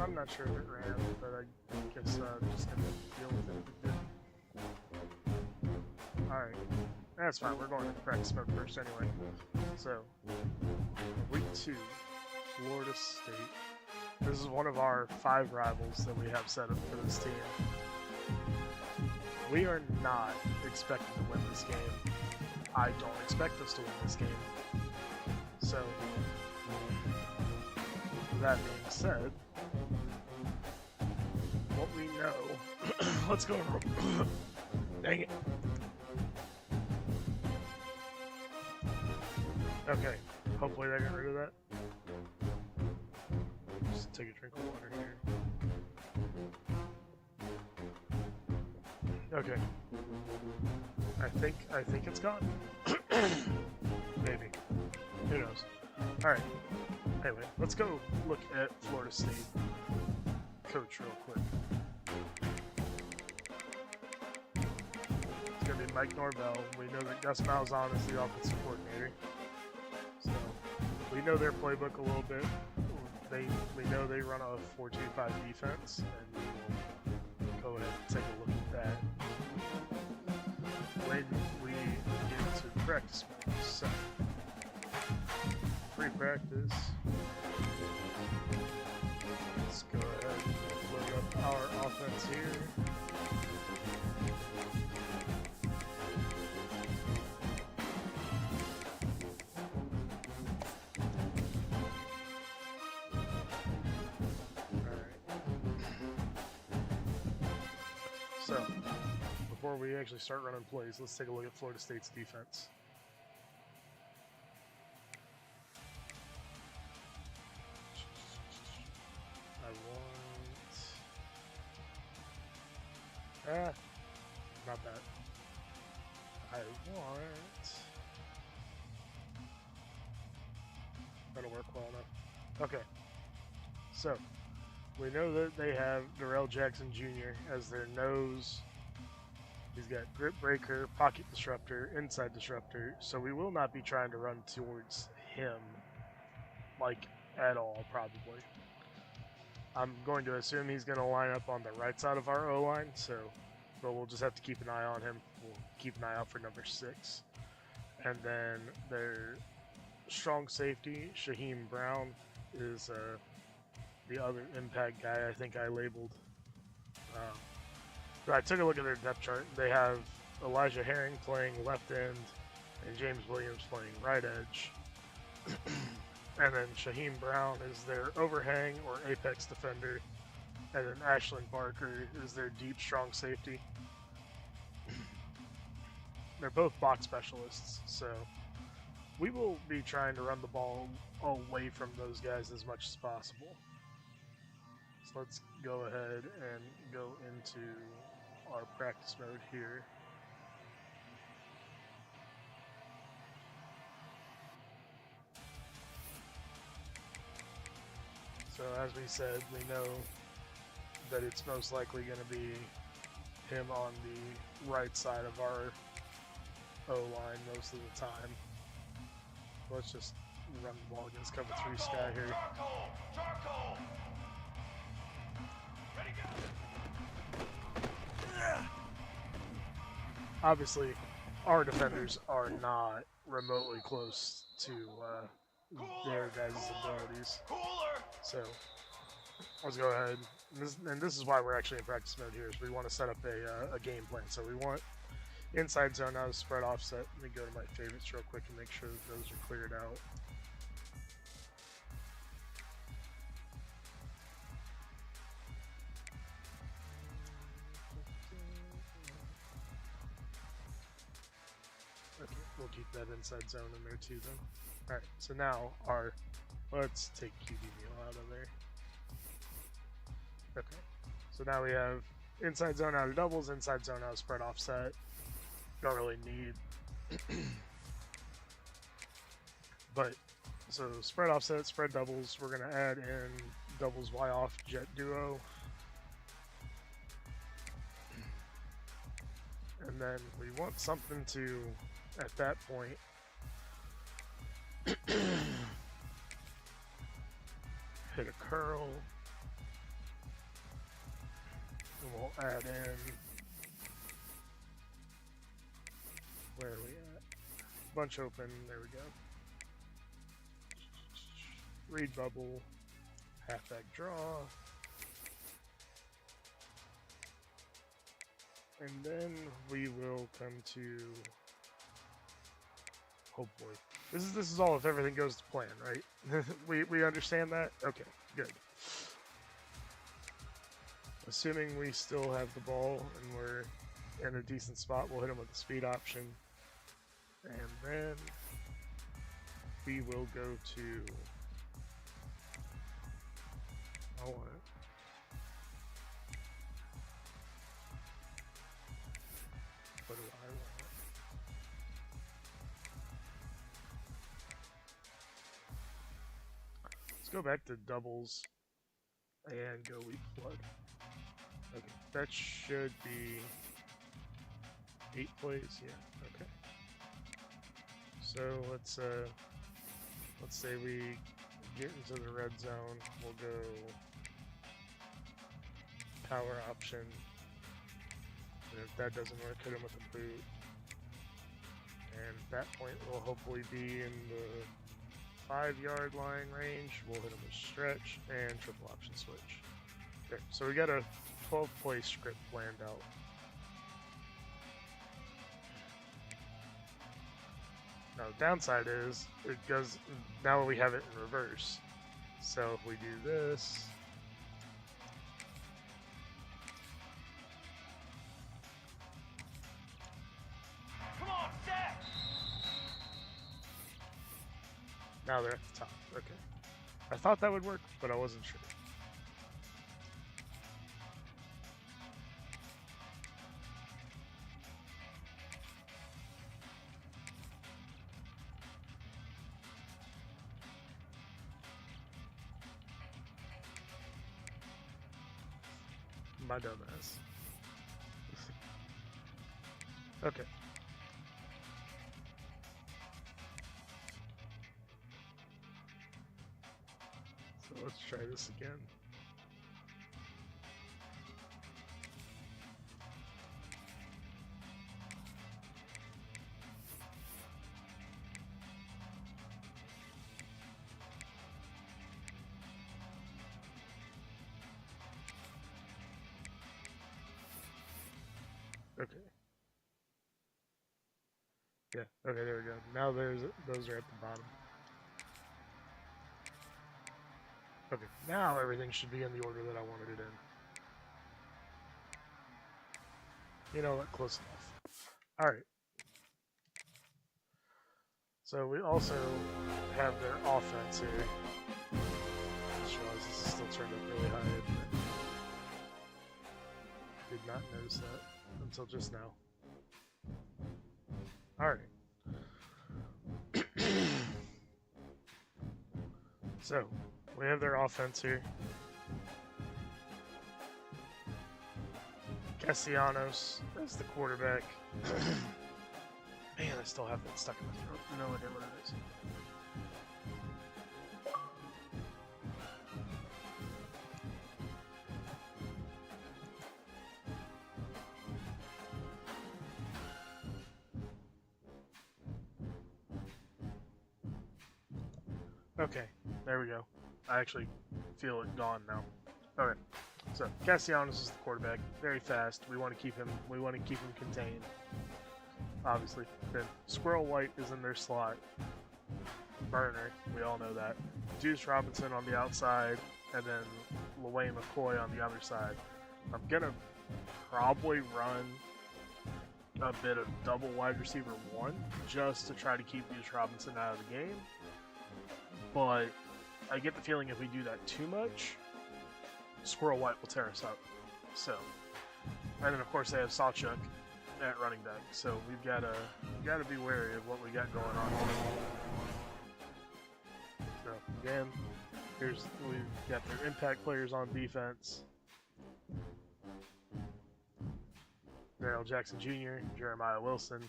I'm not sure if it ran, but I guess just gonna deal with it if it did. Alright, that's fine. We're going to practice mode first anyway. So, week 2, Florida State. This is one of our 5 rivals that we have set up for this team. We are not expecting to win this game. I don't expect us to win this game. So, that being said, what we know... Let's go... Dang it. Okay, hopefully they got rid of that. Just take a drink of water here. Okay. I think it's gone. Maybe. Who knows? Alright. Anyway, let's go look at Florida State coach real quick. It's gonna be Mike Norvell. We know that Gus Malzahn is the offensive coordinator. So we know their playbook a little bit. We know they run a 4-2-5 defense, and we will go ahead and take a look at that when we get to practice mode. So, pre-practice. Let's go ahead and load up our offense here. So, before we actually start running plays, let's take a look at Florida State's defense. Not that. That'll work well enough. Okay. So, we know that they have Darrell Jackson Jr. as their nose. He's got grip breaker, pocket disruptor, inside disruptor, so we will not be trying to run towards him, like, at all, probably. I'm going to assume he's going to line up on the right side of our O-line, so, but we'll just have to keep an eye on him. We'll keep an eye out for number 6. And then their strong safety, Shaheem Brown, is the other impact guy I think I labeled. But I took a look at their depth chart. They have Elijah Herring playing left end and James Williams playing right edge. And then Shaheem Brown is their overhang or apex defender. And then Ashlyn Barker is their deep, strong safety. They're both box specialists, so we will be trying to run the ball away from those guys as much as possible. So let's go ahead and go into our practice mode here. So as we said, we know that it's most likely going to be him on the right side of our O-line most of the time. Let's just run the ball against cover 3 sky here. Charcoal! Ready, go! Obviously, our defenders are not remotely close to their guys' abilities. So, let's go ahead. And this is why we're actually in practice mode here, is we want to set up a game plan. So we want inside zone out of spread offset. Let me go to my favorites real quick and make sure that those are cleared out. Okay, we'll keep that inside zone in there too then. Alright, so now let's take QB Meal out of there. Okay, so now we have inside zone out of doubles, inside zone out of spread offset. Don't really need. But, so spread offset, spread doubles, we're going to add in doubles Y off jet duo. And then we want something to, at that point, hit a curl, And we'll add in, where are we at? Bunch open, there we go. Read bubble, halfback draw. And then we will come to, oh boy. This is all if everything goes to plan, right? we understand that? Okay, good. Assuming we still have the ball and we're in a decent spot, we'll hit him with the speed option. And then we will go to, I want it. What do I want? Let's go back to doubles and go weak flood. Okay, that should be 8 plays, yeah, okay. So let's say we get into the red zone, we'll go power option. And if that doesn't work, hit him with a boot. And at that point we'll hopefully be in the 5-yard line range. We'll hit him with stretch and triple option switch. Okay, so we got a 12-play script planned out. Now the downside is it goes, now we have it in reverse. So if we do this, Come on, Zach! now they're at the top. Okay. I thought that would work, but I wasn't sure. My dumbass. Okay. So let's try this again. Okay. Yeah, okay, there we go. Now those are at the bottom. Okay, now everything should be in the order that I wanted it in. You know what, close enough. Alright. So we also have their offense here. I just realized this is still turned up really high. Did not notice that until just now. Alright. So, we have their offense here. Castellanos as the quarterback. Man, I still have that stuck in my throat. No idea what it is. Okay, there we go. I actually feel it gone now. Okay, so Castellanos is the quarterback, very fast. We want to keep him. We want to keep him contained. Obviously, then Squirrel White is in their slot. Burner, we all know that. Deuce Robinson on the outside, and then LaWayne McCoy on the other side. I'm gonna probably run a bit of double wide receiver 1 just to try to keep Deuce Robinson out of the game. But I get the feeling if we do that too much, Squirrel White will tear us up. So, and then of course they have Sawchuk at running back. So we've got to be wary of what we got going on here. So again, we've got their impact players on defense. Darrell Jackson Jr., Jeremiah Wilson.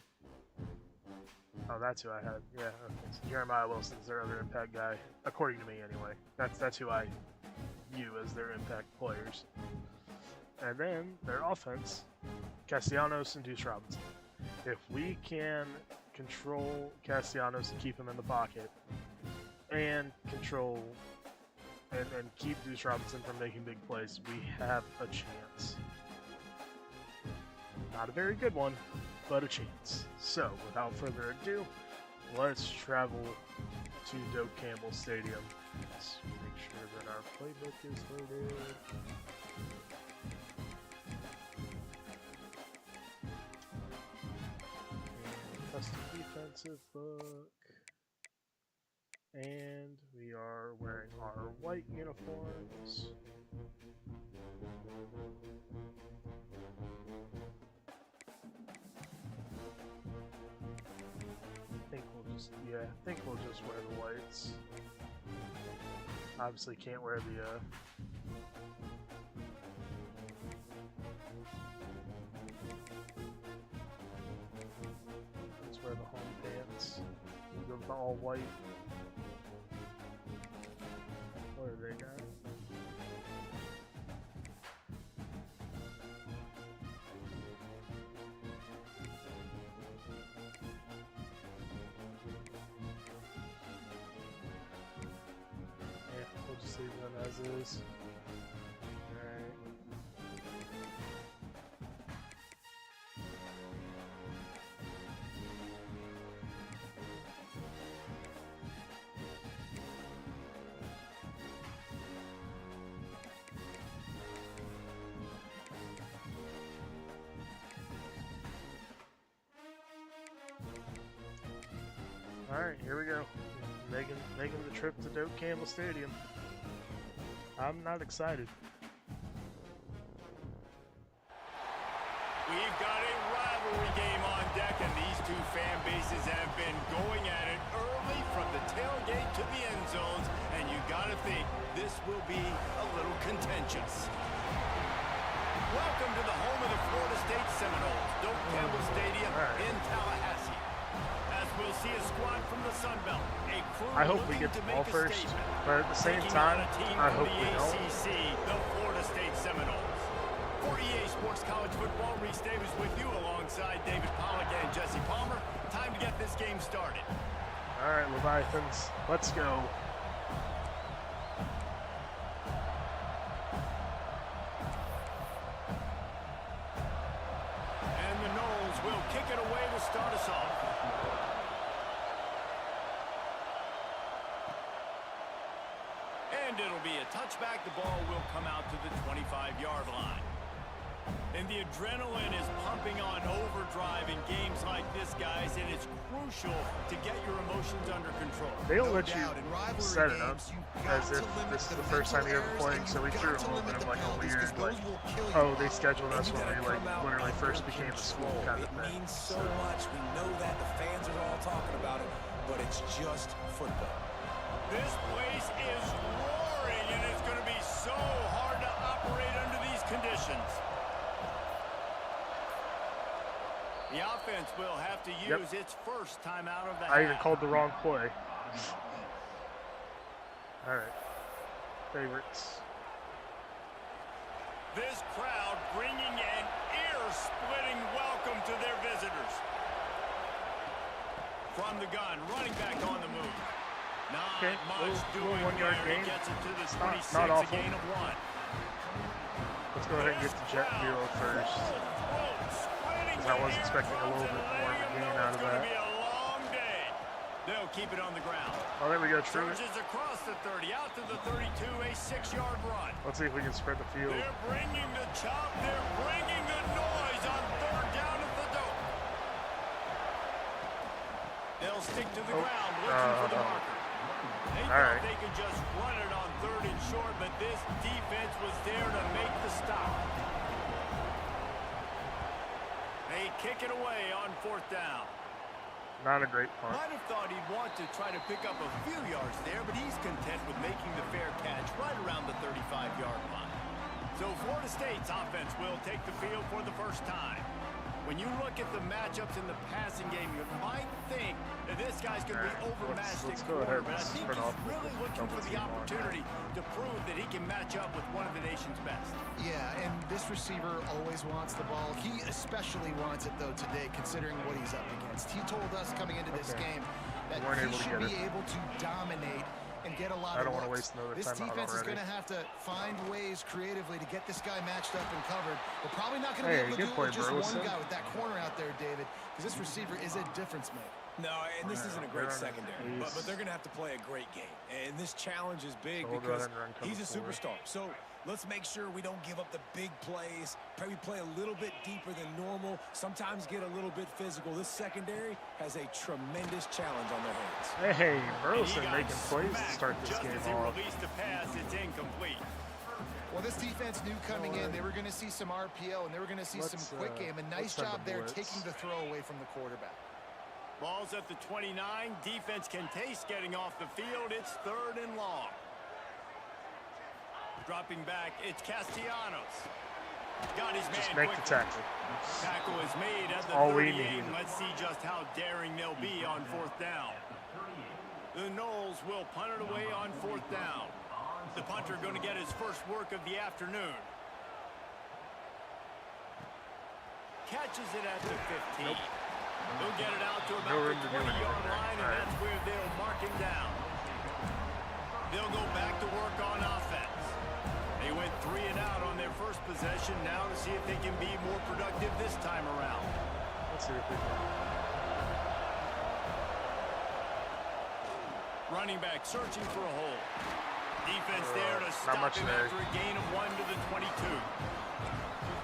Oh, that's who I had. Yeah, okay. So Jeremiah Wilson's their other impact guy, according to me anyway. That's who I view as their impact players. And then their offense, Castellanos and Deuce Robinson. If we can control Castellanos and keep him in the pocket, and control and keep Deuce Robinson from making big plays, we have a chance. Not a very good one, but a chance. So, without further ado, let's travel to Doak Campbell Stadium. Let's make sure that our playbook is loaded. And custom defensive book. And we are wearing our white uniforms. I think we'll just wear the whites. Obviously can't wear the let's wear the home pants. We'll go with the all white. What do they got? Just leave them as is. Alright. Alright, here we go. Making the trip to Doak Campbell Stadium. I'm not excited. We've got a rivalry game on deck, and these two fan bases have been going at it early from the tailgate to the end zones, and you got to think this will be a little contentious. Welcome to the home of the Florida State Seminoles, Doak Campbell Stadium in Tallahassee. As we'll see a squad from the Sun Belt, a crew I hope we get the ball first, but at the same time, I hope we don't. The Florida State Seminoles. For EA Sports College Football, Reese Davis with you alongside David Pollack and Jesse Palmer. Time to get this game started. All right, Leviathans, let's go. And the Noles will kick it away to start us off. And it'll be a touchback. The ball will come out to the 25-yard line. And the adrenaline is pumping on overdrive in games like this, guys, and it's crucial to get your emotions under control. They'll let you set it up as if this is the first time you're ever playing, so we threw a little bit of like a weird, like, oh, they scheduled us when we like literally first became a school kind of thing. It means so much. We know that the fans are all talking about it, but it's just football. This place is roaring, and it's going to be so hard to operate under these conditions. The offense will have to use its first timeout of the half. I even called the wrong play. All right. Favorites. This crowd bringing an ear-splitting welcome to their visitors. From the gun, running back on the move. Not much doing one-yard there. gain. He gets it to the 26, not awful. a gain of 1. Let's go ahead and get the jet hero first. I was expecting a little bit more of a gain out of that. They'll keep it on the ground. Oh, there we go, Truett. Surges across the 30, out to the 32, a 6-yard run. Let's see if we can spread the field. They're bringing the chop, they're bringing the noise on 3rd down at the Doak. They'll stick to the ground, looking for the marker. They thought they could just run it on 3rd and short, but this defense was there to make the stop. They kick it away on 4th down. Not a great punt. Might have thought he'd want to try to pick up a few yards there, but he's content with making the fair catch right around the 35-yard line. So Florida State's offense will take the field for the first time. When you look at the matchups in the passing game, you might think that this guy's significantly overmatched let's in go ahead. quarter, but I Let's think spread he's off really looking for the double team on opportunity to prove that he can match up with one of the nation's best. Yeah, and this receiver always wants the ball. He especially wants it, though, today, considering what he's up against. He told us coming into this game that he should be able to dominate and get a lot of looks. I don't want to waste another This timeout defense is already. going to have to find ways creatively to get this guy matched up and covered. They're probably not going to be able to do it with just one guy with that corner out there, David, because this receiver is a difference maker. No, and this isn't a great secondary, but they're going to have to play a great game. And this challenge is big because he's a superstar. So let's make sure we don't give up the big plays. Maybe play a little bit deeper than normal. Sometimes get a little bit physical. This secondary has a tremendous challenge on their hands. Hey, Burleson making plays to start this game off. Released the pass, it's incomplete. Well, this defense knew coming in they were going to see some RPO and they were going to see some quick game. A nice job there taking the throw away from the quarterback. Ball's at the 29. Defense can taste getting off the field. It's 3rd and long. Dropping back, it's Castellanos. Got his man Just make the tackle. Tackle is made at the all 38. we need. Let's see just how daring they'll be on 4th down. The Knowles will punt it away on 4th down. The punter going to get his first work of the afternoon. Catches it at the 15. They'll get it out to about the 20-yard line, and that's where they'll mark him down. They'll go back to work on offense. They went 3 and out on their first possession. Now to see if they can be more productive this time around. Let's see if we can. Running back searching for a hole. Defense there to stop him after a gain of 1 to the 22.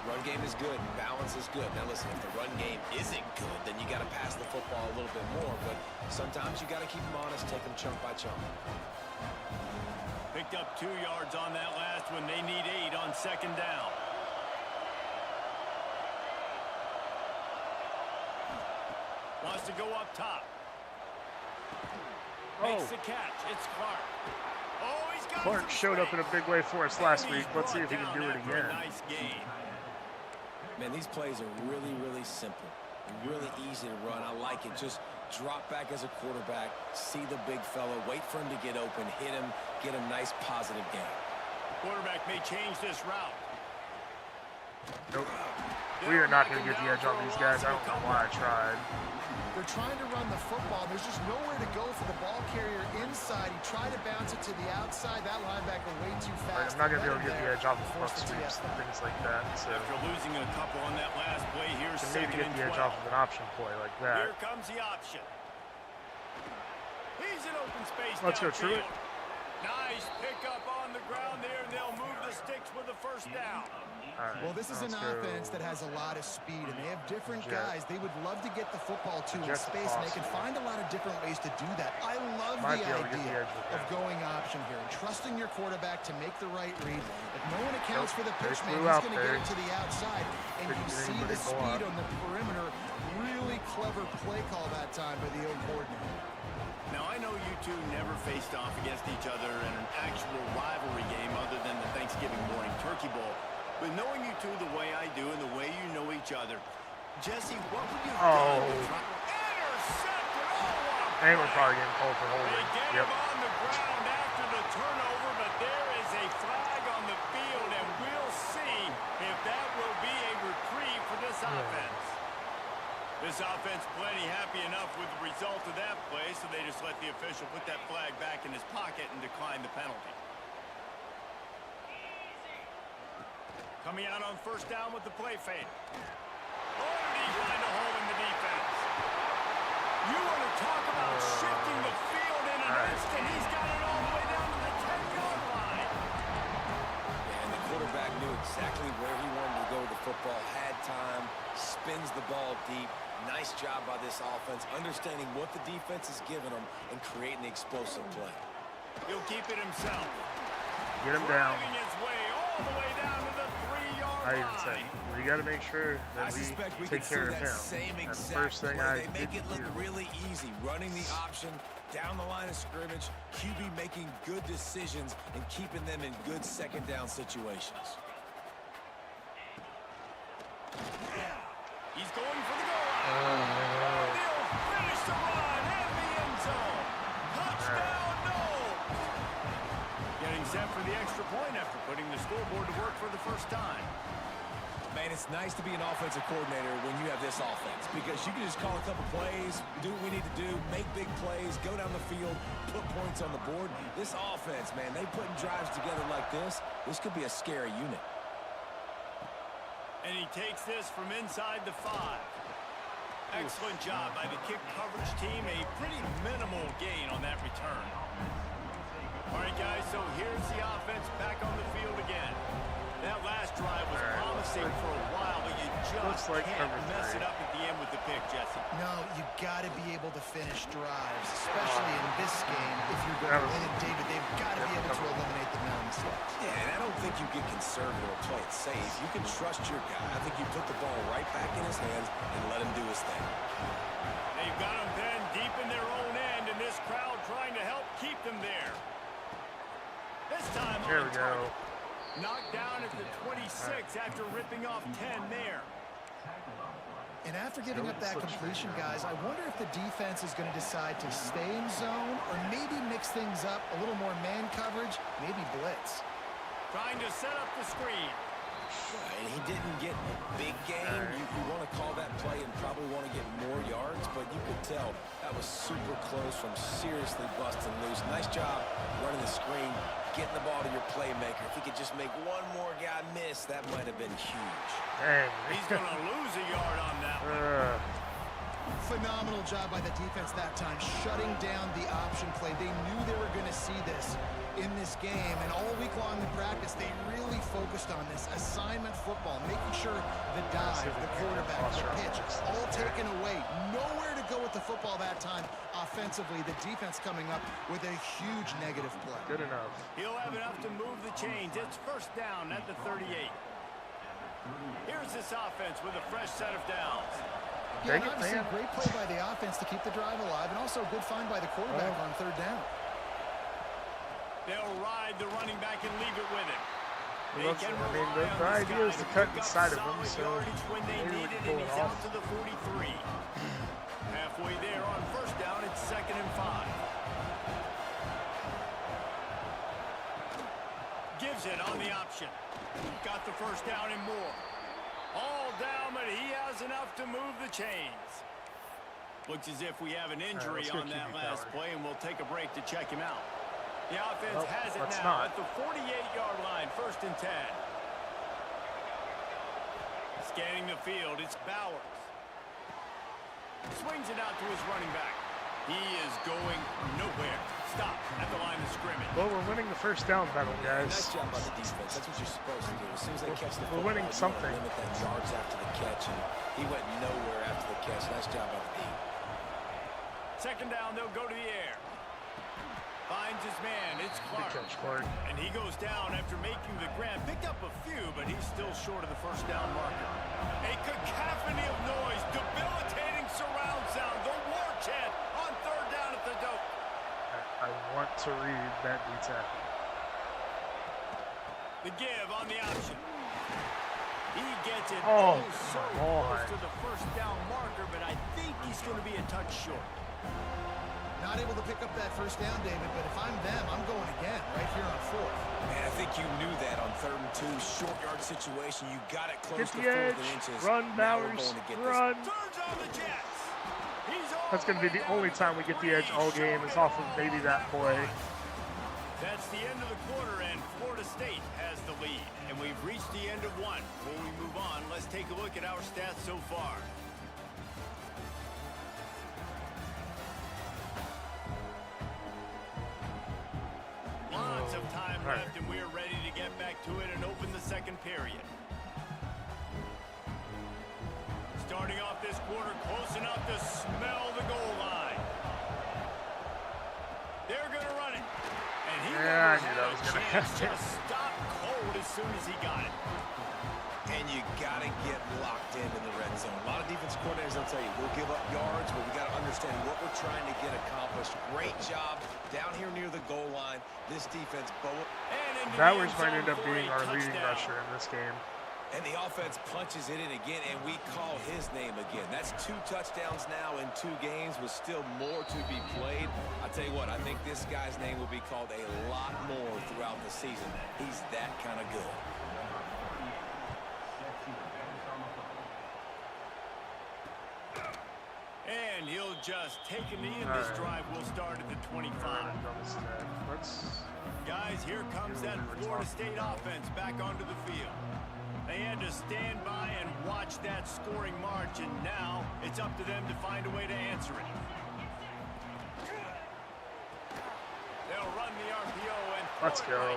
Run game is good. Balance is good. Now listen, if the run game isn't good, then you got to pass the football a little bit more. But sometimes you got to keep them honest, take them chunk by chunk. Picked up 2 yards on that last one. They need 8 on 2nd down. Wants to go up top. Makes the catch. It's Clark. Oh, he's got Clark showed up in a big way for us last week. Let's see if he can do it again. Nice game. Man, these plays are really, really simple. Really easy to run. I like it. Just drop back as a quarterback, see the big fella, wait for him to get open, hit him, get a nice positive game. Quarterback may change this route. Nope. We are not going to get the edge on these guys. I don't know why I tried. They're trying to run the football. There's just nowhere to go for the ball carrier inside. He tried to bounce it to the outside. That linebacker way too fast. I'm not going to be able to get the edge off of buck sweeps and things like that. So after losing a couple on that last play, here's you need to get the edge off of an option play like that. Here comes the option. He's in open space. Let's go, Truett. Nice pickup on the ground there, and they'll move the sticks with a 1st down. Right, well, this is an offense that has a lot of speed, and they have different guys. They would love to get the football to in space, and they can find a lot of different ways to do that. I love the idea of going option here and trusting your quarterback to make the right read. If no one accounts for the pitch man, he's going to get it to the outside, and you see the speed on the perimeter. Really clever play call that time by the old coordinator. Now, I know you two never faced off against each other in an actual rivalry game other than the Thanksgiving morning turkey bowl. But knowing you two the way I do and the way you know each other, Jesse, what would you do? Intercepted! Oh, and we're probably getting called for holding. They get him on the ground after the turnover, but there is a flag on the field, and we'll see if that will be a reprieve for this offense. This offense plenty happy enough with the result of that play, so they just let the official put that flag back in his pocket and decline the penalty. Coming out on 1st down with the play fake. Oh, did he find a hole in the defense? You want to talk about shifting the field in an instant. He's got it all the way down to the 10-yard line. Yeah, and the quarterback knew exactly where he wanted to go with the football, had time, spins the ball deep. Nice job by this offense, understanding what the defense is giving them and creating the explosive play. He'll keep it himself. Get him down. His way all the way down to the 3-yard line. I even said, we got to make sure that we take care of him. That's the first thing I They make it look really easy, running the option down the line of scrimmage, QB making good decisions and keeping them in good 2nd down situations. He's going for the goal line. They'll finish the run in the end zone. extra point after putting the scoreboard to work for the first time. Man, it's nice to be an offensive coordinator when you have this offense because you can just call a couple plays, do what we need to do, make big plays, go down the field, put points on the board. This offense, man, they putting drives together like this could be a scary unit. And he takes this from inside the 5. Excellent job by the kick coverage team. A pretty minimal gain on that return. All right, guys, so here's the offense back on the field again. That last drive was promising for a while, but you just can't mess it up at the end with the pick, Jesse. No, you got to be able to finish drives, especially in this game. If you're going to win it, David, they've got to be able to eliminate the mental mistakes. Yeah, and I don't think you get conservative or play it safe. You can trust your guy. I think you put the ball right back in his hands and let him do his thing. They've got him then deep in their own end, and this crowd trying to help keep them there. This time on target. Knocked down at the 26 after ripping off 10 there. And after giving up that completion, guys, I wonder if the defense is going to decide to stay in zone or maybe mix things up, a little more man coverage, maybe blitz. Trying to set up the screen. And he didn't get big gain. You want to call that play and probably want to get more yards, but you could tell that was super close from seriously busting loose. Nice job running the screen, getting the ball to your playmaker. If he could just make one more guy miss, that might have been huge. Dang. He's going to lose a yard on that one. Phenomenal job by the defense that time, shutting down the option play. They knew they were going to see this in this game, and all week long in practice, they really focused on this assignment football, making sure the dive, the quarterback, the pitch, all taken away. Nowhere to go with the football that time offensively. The defense coming up with a huge negative play. Good enough. He'll have enough to move the chains. It's first down at the 38. Here's this offense with a fresh set of downs. Yeah, and obviously a great play by the offense to keep the drive alive, and also a good find by the quarterback on third down. They'll ride the running back and leave it with him. The idea is to cut inside of him, so when they need it, and he's out to the 43. Halfway there on first down, it's 2nd and 5. Gives it on the option. Got the first down and more. All down, but he has enough to move the chains. Looks as if we have an injury on that last play, and we'll take a break to check him out. The offense has it now at the 48-yard line, 1st and 10. Scanning the field, it's Bowers. Swings it out to his running back. He is going nowhere. Stop at the line of scrimmage. Well, we're winning the first down battle, guys. Nice job by the defense. That's what you're supposed to do. As soon as they catch the football, we're winning something. Limit that yards after the catch, and he went nowhere after the catch. Nice job by the team. 2nd down, they'll go to the air. Finds his man. It's Clark. And he goes down after making the grab. Picked up a few, but he's still short of the first down marker. A cacophony of noise. Debilitating surround sound. The war chant on 3rd down at the dope. I want to read that detail. The give on the option. He gets it so close to the first down marker, but I think he's going to be a touch short. Not able to pick up that first down, David, but if I'm them, I'm going again right here on 4th. Man, I think you knew that on 3rd and 2, short yard situation. You got it close to 4th inches. Run, Bowers, run. Turns on the Jets. That's going to be the only time we get the edge all game is off of maybe that play. That's the end of the quarter, and Florida State has the lead. And we've reached the end of one. Before we move on, let's take a look at our stats so far. Lots of time left, and we're ready to get back to it and open the 2nd period. Starting off this quarter close enough to smell the goal line. They're going to run it. And he I knew that was going to happen. Just stop Colt as soon as he got it. And you got to get locked in the red zone. A lot of defense coordinators will tell you, we'll give up yards, but we got to understand what we're trying to get accomplished. Great job down here near the goal line. This defense, Bowers might end up being our leading rusher in this game. And the offense punches it in again, and we call his name again. That's 2 touchdowns now in 2 games with still more to be played. I'll tell you what, I think this guy's name will be called a lot more throughout the season. He's that kind of good. And he'll just take a knee, and this drive will start at the 25. Guys, here comes that Florida State offense back onto the field. They had to stand by and watch that scoring march, and now it's up to them to find a way to answer it. They'll run the RPO and let's go.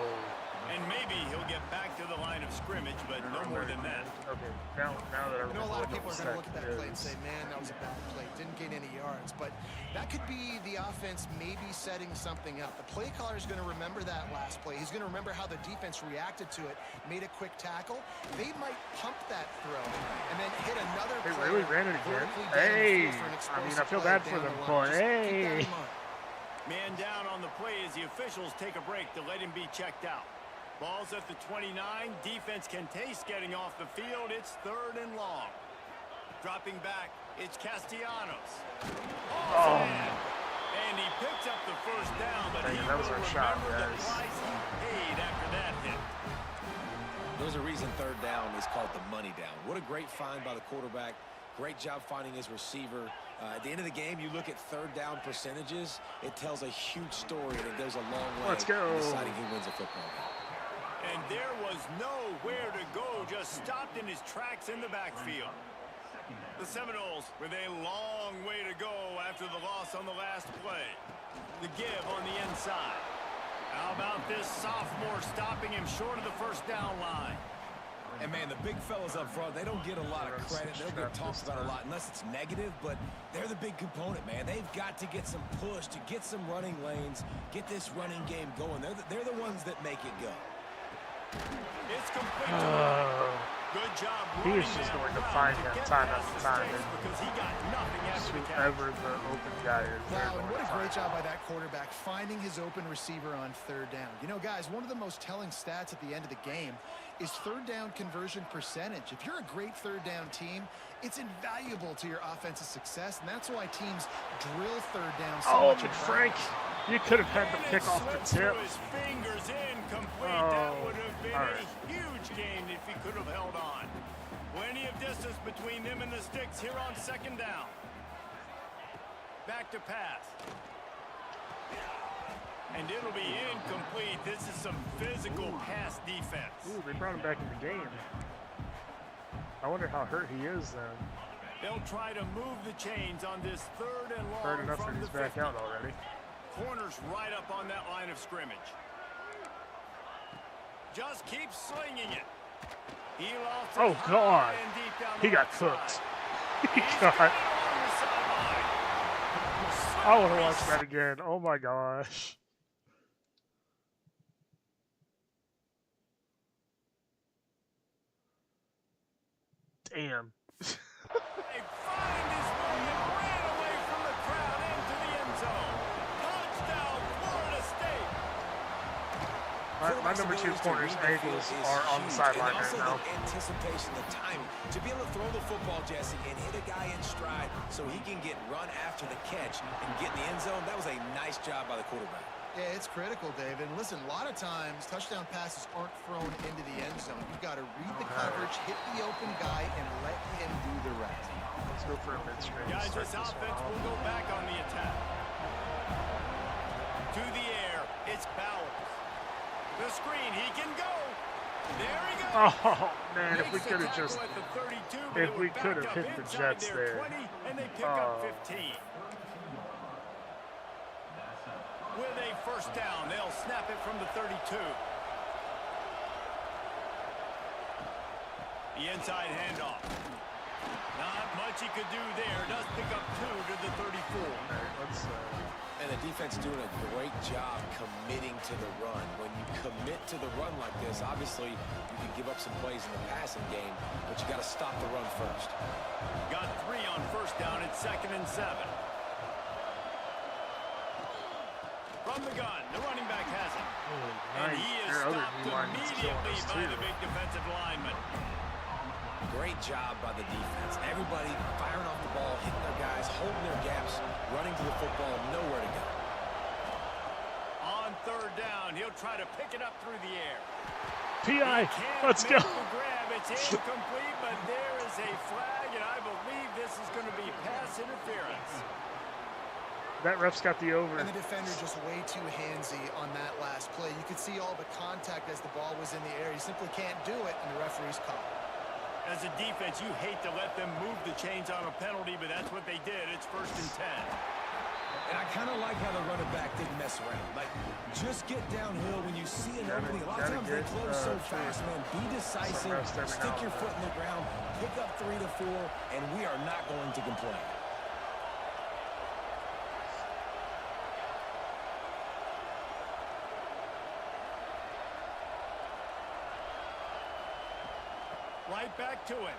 And maybe he'll get back to the line of scrimmage, but no more than that. Okay, now that a lot of people are going to look at that play and say, man, that was a bad play. Didn't gain any yards. But that could be the offense maybe setting something up. The play caller is going to remember that last play. He's going to remember how the defense reacted to it, made a quick tackle. They might pump that throw and then hit another play. They really ran it again. Hey, I mean, I feel bad for them, but hey. Man down on the play as the officials take a break to let him be checked out. Ball's at the 29. Defense can taste getting off the field. It's 3rd and long. Dropping back, it's Castellanos. Oh, man. And he picks up the first down, but he will remember the price he paid after that hit. There's a reason 3rd down is called the money down. What a great find by the quarterback. Great job finding his receiver. At the end of the game, you look at 3rd down percentages. It tells a huge story, and it goes a long way in deciding who wins a football game. And there was nowhere to go, just stopped in his tracks in the backfield. The Seminoles with a long way to go after the loss on the last play. The give on the inside. How about this sophomore stopping him short of the first down line? And, man, the big fellas up front, they don't get a lot of credit. They don't get talked about a lot unless it's negative, but they're the big component, man. They've got to get some push, to get some running lanes, get this running game going. They're the ones that make it go. It's complete. Good job. He is just going to find him time after time. Because he got nothing after the catch. Whoever the open guy is. Wow, and what a great job by that quarterback finding his open receiver on 3rd down. You know, guys, one of the most telling stats at the end of the game is 3rd down conversion percentage. If you're a great 3rd down team, it's invaluable to your offensive success, and that's why teams drill 3rd down so much. Oh, Frank, you could have had the pick off the tip. His fingers incomplete. That would have been a huge gain if he could have held on. Plenty of distance between them and the sticks here on 2nd down. Back to pass. And it'll be incomplete. This is some physical pass defense. Ooh, they brought him back in the game. I wonder how hurt he is then. They'll try to move the chains on this 3rd and long. Hurt enough from that he's the back 50. out already. Corners right up on that line of scrimmage. Just keep slinging it. He lost oh, God. He got cooked. He got... I want to watch that again. Oh, my gosh. Damn. They find his way and ran away from the crowd into the end zone. Touchdown, Florida State. My number 2 corners, Eagles, are on the sideline right now. The anticipation, the timing, to be able to throw the football, Jesse, and hit a guy in stride so he can get run after the catch and get in the end zone. That was a nice job by the quarterback. Yeah, it's critical, David. And listen, a lot of times touchdown passes aren't thrown into the end zone. You've got to read the coverage, hit the open guy, and let him do the rest. Let's go for a mid-string. Guys, this offense will go back on the attack. To the air, it's Bowers. The screen, he can go. There he goes. Oh, man, if we could have just... If we could have hit the Jets there. 20, and they pick up 15. With a first down, they'll snap it from the 32. The inside handoff. Not much he could do there. Does pick up 2 to the 34. And the defense doing a great job committing to the run. When you commit to the run like this, obviously you can give up some plays in the passing game, but you got to stop the run first. Got 3 on first down. It's 2nd and 7. From the gun, the running back has it. Oh, and he is stopped immediately by the big defensive lineman. Great job by the defense. Everybody firing off the ball, hitting their guys, holding their gaps, running to the football, nowhere to go. On third down, he'll try to pick it up through the air. PI, let's go. Grab. It's incomplete, but there is a flag, and I believe this is going to be pass interference. That ref's got the over. And the defender just way too handsy on that last play. You could see all the contact as the ball was in the air. You simply can't do it, and the referee's called. As a defense, you hate to let them move the chains on a penalty, but that's what they did. It's 1st and 10. And I kind of like how the running back didn't mess around. Like, just get downhill when you see an opening. A lot of times they close so fast, man. Be decisive, stick your foot in the ground, pick up 3 to 4, and we are not going to complain. Right back to it.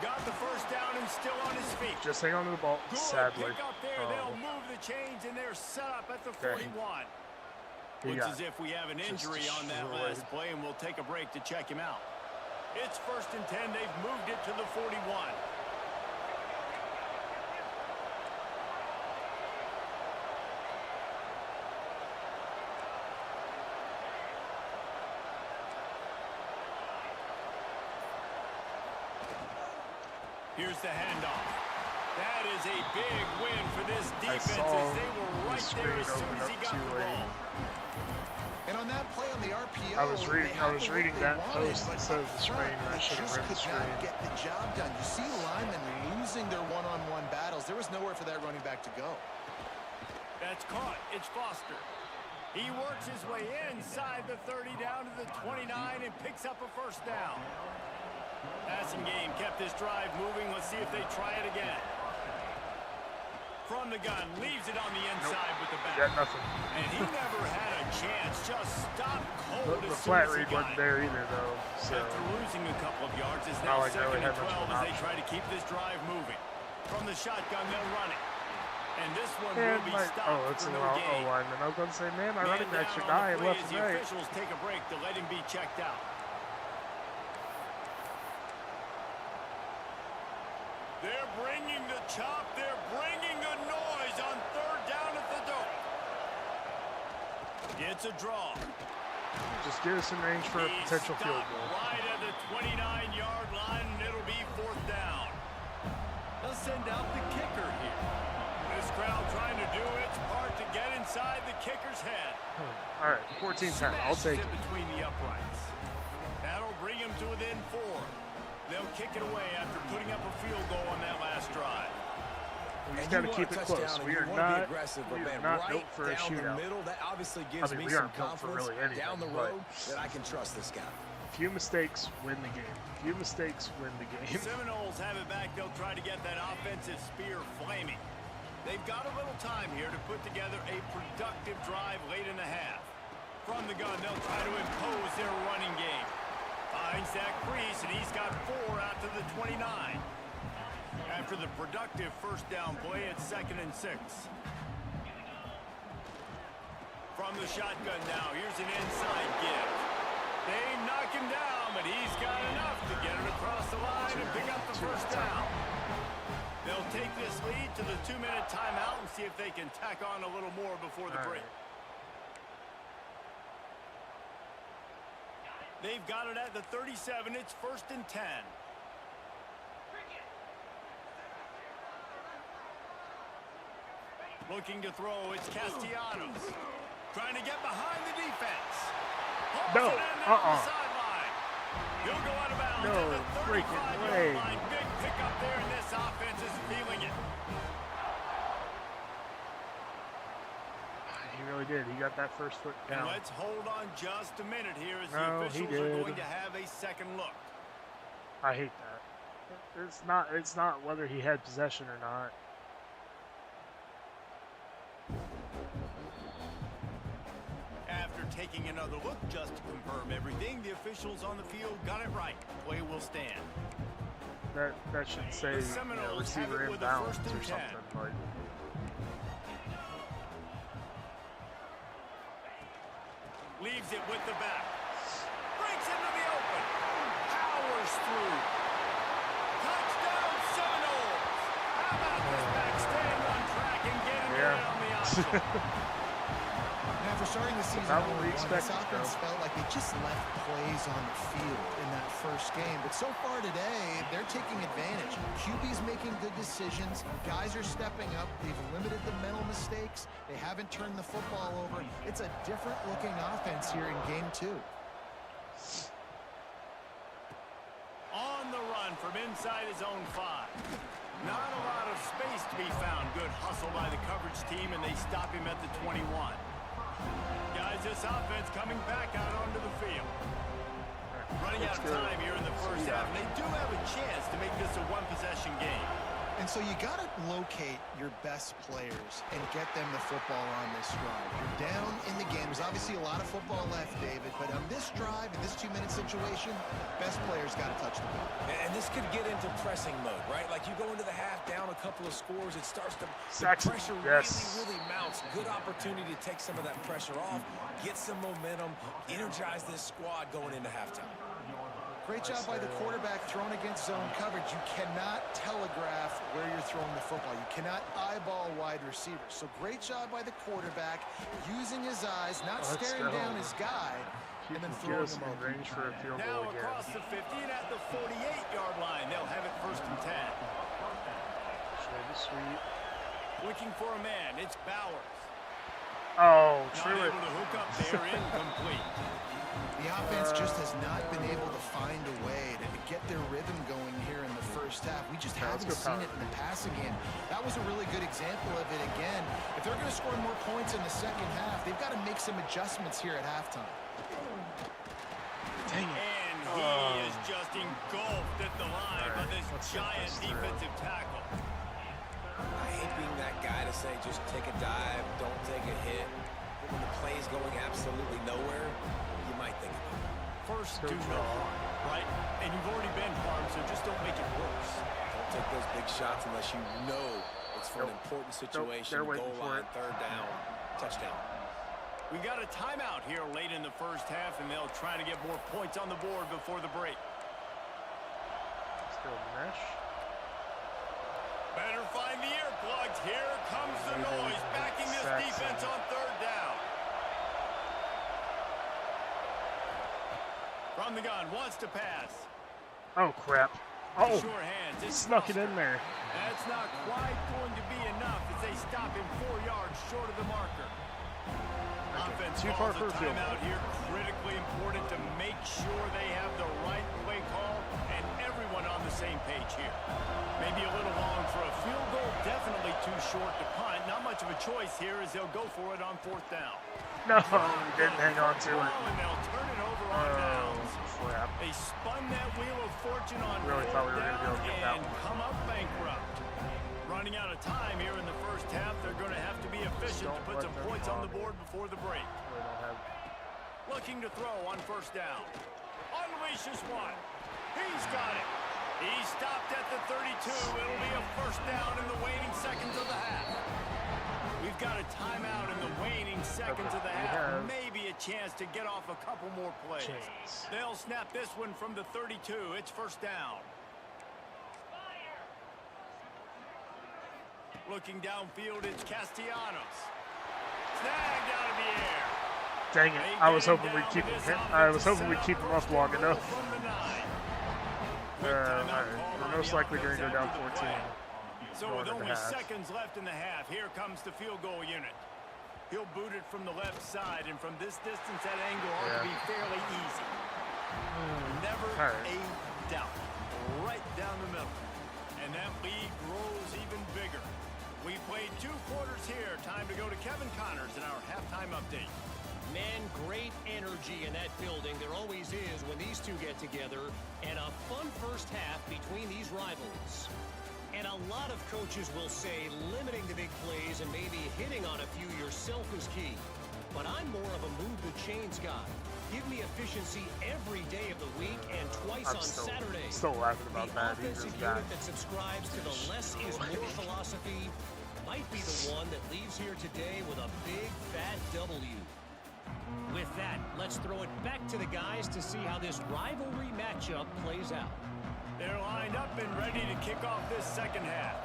Got the first down and still on his feet. Just hang on to the ball, Good sadly. Pick up there. They'll move the chains, and they're set up at the 41. Looks as if we have an injury on that last play, and we'll take a break to check him out. It's 1st and 10. They've moved it to the 41. Here's the handoff. That is a big win for this defense as they were right there as soon as he got the ball. And on that play on the RPO, I was reading that post that says the screen, and I should have read the screen. Get the job done. You see linemen losing their one-on-one battles. There was nowhere for that running back to go. That's caught. It's Foster. He works his way inside the 30 down to the 29 and picks up a first down. Passing game kept this drive moving. Let's see if they try it again. From the gun, leaves it on the inside with the back. Got nothing. And he never had a chance. Just stopped cold. The flat read wasn't there either, though. So after losing a couple of yards, it's now 2nd and 12 as they try to keep this drive moving. From the shotgun, they'll run it. And this one will be stopped it's for a no gain. lineman. I was going to say, man, my running back should die and left and right. The officials take a break to let him be checked out. They're bringing the chop. They're bringing the noise on 3rd down at the dope. It's a draw. Just get us in range for a potential field goal. Right at the 29-yard line, and it'll be 4th down. They'll send out the kicker here. This crowd trying to do its part to get inside the kicker's head. All right, 14-10. I'll take it. Between the uprights. That'll bring him to within 4. They'll kick it away after putting up a field goal on that last drive. We just got to keep it close. We are not built for a shootout. That obviously gives me some confidence down the road that I can trust this guy. Few mistakes win the game. Few mistakes win the game. Seminoles have it back. They'll try to get that offensive spear flaming. They've got a little time here to put together a productive drive late in the half. From the gun, they'll try to impose their running game. Finds Zach Truett, and he's got 4 out to the 29. After the productive first down play, it's 2nd and 6. From the shotgun now, here's an inside give. They knock him down, but he's got enough to get it across the line and pick up the first down. They'll take this lead to the 2-minute timeout and see if they can tack on a little more before the break. They've got it at the 37. It's 1st and 10. Looking to throw, it's Castellanos. Trying to get behind the defense. No, Sideline. He'll go out of bounds. No freaking way. Big pickup there, and this offense is feeling it. He really did. He got that first foot down. And let's hold on just a minute here as the officials are going to have a second look. I hate that. It's not whether he had possession or not. After taking another look just to confirm everything, the officials on the field got it right. Play will stand. That should say receiver inbounds or something like. Leaves it with the back. Breaks into the open. Powers through. Now, for starting the season, this offense felt like they just left plays on the field in that first game. But so far today, they're taking advantage. QB's making good decisions. Guys are stepping up. They've limited the mental mistakes. They haven't turned the football over. It's a different-looking offense here in Game 2. On the run from inside his own 5. Not a lot of space to be found. Good hustle by the coverage team, and they stop him at the 21. Guys, this offense coming back out onto the field. Running out of time here in the first half. They do have a chance to make this a one-possession game. And so you got to locate your best players and get them the football on this drive. You're down in the game. There's obviously a lot of football left, David, but on this drive, in this 2-minute situation, best players got to touch the ball. And this could get into pressing mode, right? Like you go into the half down a couple of scores, it starts to the pressure really mounts. Good opportunity to take some of that pressure off, get some momentum, energize this squad going into halftime. Great job by the quarterback thrown against zone coverage. You cannot telegraph where you're throwing the football. You cannot eyeball wide receivers. So great job by the quarterback using his eyes, not staring down his guy, and then throwing him over. Range for a field now goal again. Across the 50 and at the 48-yard line. They'll have it 1st and 10. Sweet. Looking for a man. It's Bowers. Oh, Not Truett. able to hook up there. Incomplete. The offense just has not been able to find a way to get their rhythm going here in the first half. We just haven't seen it in the passing game. That was a really good example of it again. If they're going to score more points in the second half, they've got to make some adjustments here at halftime. Dang it. And he is just engulfed at the line by this giant defensive tackle. I hate being that guy to say just take a dive, don't take a hit. But when the play's going absolutely nowhere, you might think about it. First, do no harm, right? And you've already been harmed, so just don't make it worse. Don't take those big shots unless you know it's for an important situation. Goal line, 3rd down, touchdown. We've got a timeout here late in the first half, and they'll try to get more points on the board before the break. Still mesh. Better find the earplugs. Here comes the noise, backing this defense on 3rd down. From the gun, wants to pass. Oh, crap. Oh, Sure hands. It's snuck it in there. That's not quite going to be enough as they stop him 4 yards short of the marker. Offense too far calls a for a field timeout here. Critically important to make sure they have the right play call and everyone on the same page here. Maybe a little long for a field goal. Definitely too short to punt. Not much of a choice here as they'll go for it on 4th down. No, he didn't hang on to it. And they'll turn it over on downs. Crap. They spun that wheel of fortune on Really thought we were down going to be able to get that and one. come up bankrupt. Running out of time here in the first half. They're going to have to be efficient to put some points on the board before the break. Looking to throw on 1st down. Unleashes one. He's got it. He stopped at the 32. It'll be a 1st down in the waning seconds of the half. We've got a timeout in the waning seconds of the half. Maybe a chance to get off a couple more plays. They'll snap this one from the 32. It's 1st down. Looking downfield, it's Castellanos. Snagged out of the air. Dang it! I was hoping we'd keep him. I was hoping we'd keep him up long enough. We're most likely going to go down 14. So with only seconds left in the half, here comes the field goal unit. He'll boot it from the left side, and from this distance, that angle ought to be fairly easy. Never a doubt. Right down the middle. And that lead grows even bigger. We played 2 quarters here. Time to go to Kevin Connors in our halftime update. Man, great energy in that building. There always is when these two get together. And a fun first half between these rivals. And a lot of coaches will say limiting the big plays and maybe hitting on a few yourself is key. But I'm more of a move the chains guy. Give me efficiency every day of the week and twice on Saturdays. Still laughing about that. The offensive unit that subscribes to the less is more philosophy might be the one that leaves here today with a big fat W. With that, let's throw it back to the guys to see how this rivalry matchup plays out. They're lined up and ready to kick off this second half.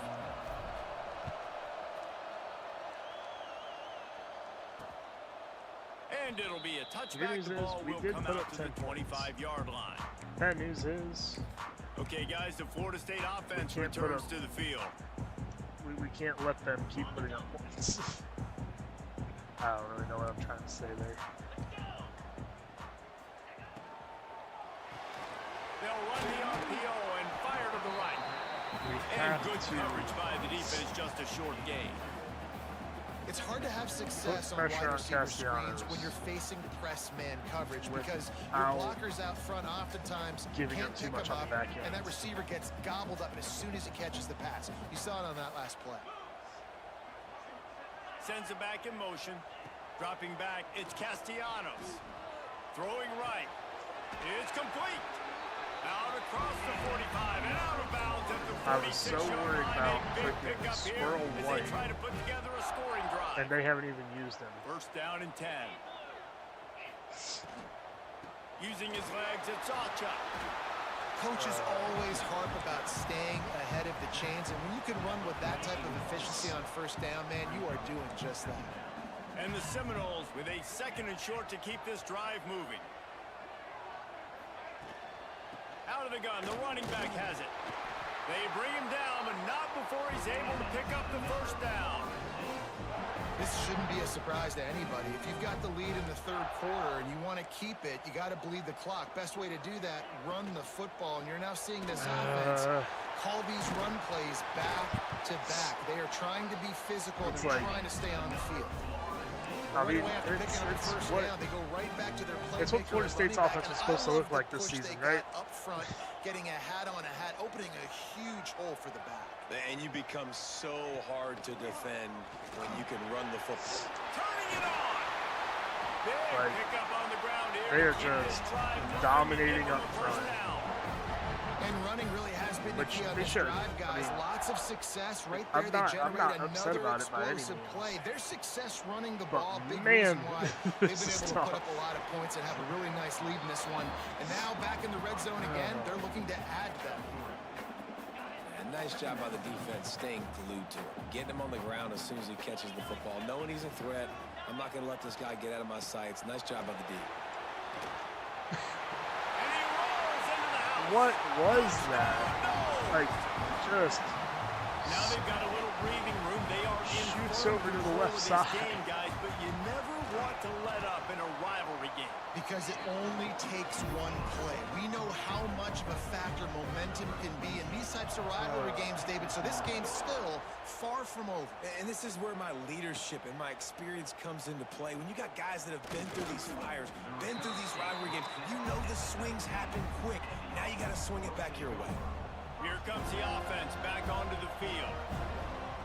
And it'll be a touchback. The ball will come out to the 25-yard line. Bad news is... Okay, guys, the Florida State offense returns to the field. We can't let them keep putting up points. I don't really know what I'm trying to say there. They'll run the RPO and fire to the right. And good coverage by the defense, just a short gain. It's hard to have success on wide receiver screens when you're facing press man coverage because your blockers out front oftentimes can't pick them up, and that receiver gets gobbled up as soon as he catches the pass. You saw it on that last play. Sends it back in motion. Dropping back, it's Castellanos. Throwing right. It's complete. Out across the 45 and out of bounds at the 46-yard line. I was so worried about freaking Squirrel White. They try to put together a scoring drive. And they haven't even used him. First down and 10. Using his legs, it's Sawchuk. Coaches always harp about staying ahead of the chains, and when you can run with that type of efficiency on first down, man, you are doing just that. And the Seminoles with a 2nd and short to keep this drive moving. Out of the gun, the running back has it. They bring him down, but not before he's able to pick up the first down. This shouldn't be a surprise to anybody. If you've got the lead in the 3rd quarter and you want to keep it, you got to bleed the clock. Best way to do that, run the football. And you're now seeing this offense call these run plays back to back. They are trying to be physical. They're trying to stay on the field. I mean, it's what Florida State's offense was supposed to look like this season, right? Up front, getting a hat on a hat, opening a huge hole for the back. And you become so hard to defend when you can run the football. Turning it on. Big pick up on the ground here. They are just dominating up front. And running really has been the key on this drive, guys. Lots of success right there. They generate another explosive play. Their success running the ball, big reason why they've been able to put up a lot of points and have a really nice lead in this one. And now back in the red zone again, they're looking to add that. Nice job by the defense staying glued to him. Getting him on the ground as soon as he catches the football. Knowing he's a threat, I'm not going to let this guy get out of my sights. Nice job by the D. What was that? Like, just... Now they've got a little breathing room. They are in shoots over to the left side. Game, guys, but you never want to let up in a rivalry game. Because it only takes one play. We know how much of a factor momentum can be in these types of rivalry games, David. So this game's still far from over. And this is where my leadership and my experience comes into play. When you got guys that have been through these fires, been through these rivalry games, you know the swings happen quick. Now you got to swing it back your way. Here comes the offense back onto the field.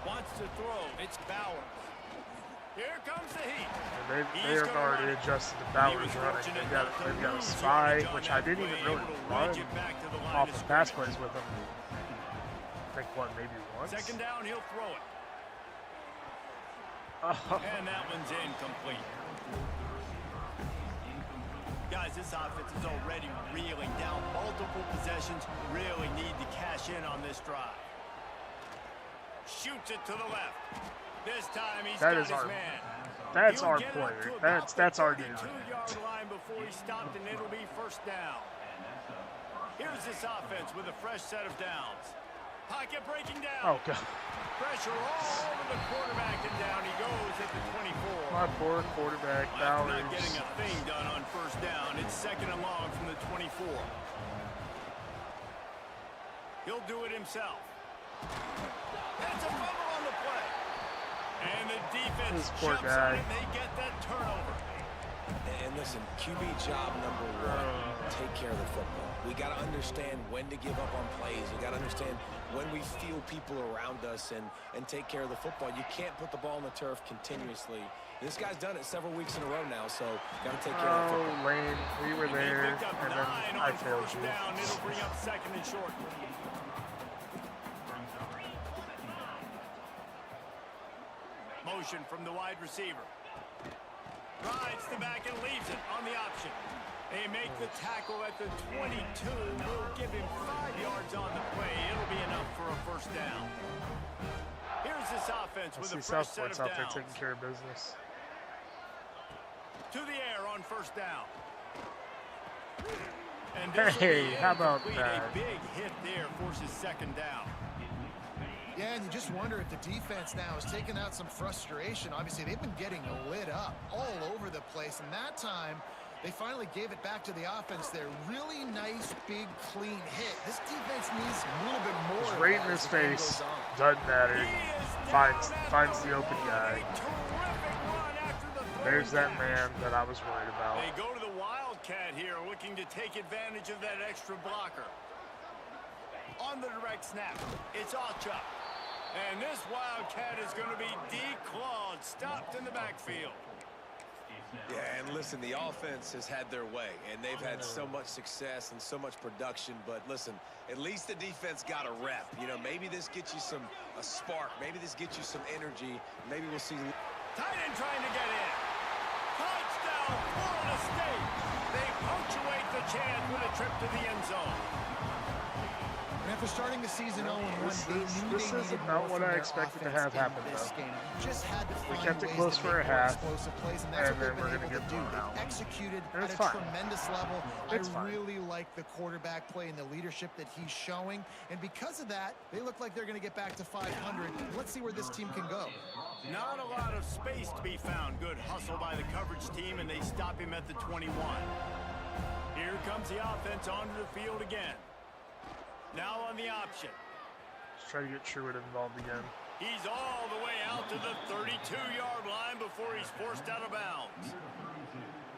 Wants to throw. It's Bowers. Here comes the heat. They are already adjusted to Bowers running. They've got a spy, which I didn't even really run off the pass plays with him. I think, what, maybe once? 2nd down, he'll throw it. And that one's incomplete. Guys, this offense is already reeling down. Multiple possessions, really need to cash in on this drive. Shoots it to the left. This time he's got his man. That's our player. That's our dude. 2-yard line before he stopped, and it'll be first down. Here's this offense with a fresh set of downs. Pocket breaking down. Oh, God. Pressure all over the quarterback, and down he goes at the 24. My poor quarterback, Bowers. Not getting a thing done on first down. It's 2nd and long from the 24. He'll do it himself. And it's a fumble on the play. And the defense jumps on it, and they get that turnover. And listen, QB job number 1, take care of the football. We got to understand when to give up on plays. We got to understand when we feel people around us and take care of the football. You can't put the ball on the turf continuously. This guy's done it several weeks in a row now, so got to take care of the football. Lane, we were there, and then I failed you. Down. It'll bring up 2nd and short. Motion from the wide receiver. Rides the back and leaves it on the option. They make the tackle at the 22. We'll give him 5 yards on the play. It'll be enough for a first down. Here's this offense with a fresh set of downs. Out there taking care of business. To the air on first down. And hey, how about that? A big hit there forces second down. Yeah, and you just wonder if the defense now is taking out some frustration. Obviously, they've been getting lit up all over the place, and that time they finally gave it back to the offense there. Really nice, big, clean hit. This defense needs a little bit more. Just right in his face. Doesn't matter. Finds the open guy. There's that man that I was worried about. They go to the Wildcat here, looking to take advantage of that extra blocker. On the direct snap, it's Ocha. And this Wildcat is going to be declawed, stopped in the backfield. Yeah, and listen, the offense has had their way, and they've had so much success and so much production. But listen, at least the defense got a rep. You know, maybe this gets you a spark. Maybe this gets you some energy. Maybe we'll see. Tight end trying to get in. Touchdown, Florida State. They punctuate the chance with a trip to the end zone. And after starting the season 0-1, this is about what I expected to have happen, this though. game. Just had to We find kept it ways close to for a make more half, explosive plays, and that's and what then they've we're been going to able get to do. thrown out. They've executed And at it's a fine. tremendous level. It's I fine. really like the quarterback play and the leadership that he's showing, and because of that, they look like they're going to get back to 500. Let's see where this team can go. Not a lot of space to be found. Good hustle by the coverage team, and they stop him at the 21. Here comes the offense onto the field again. Now on the option. Let's try to get Truett involved again. He's all the way out to the 32-yard line before he's forced out of bounds.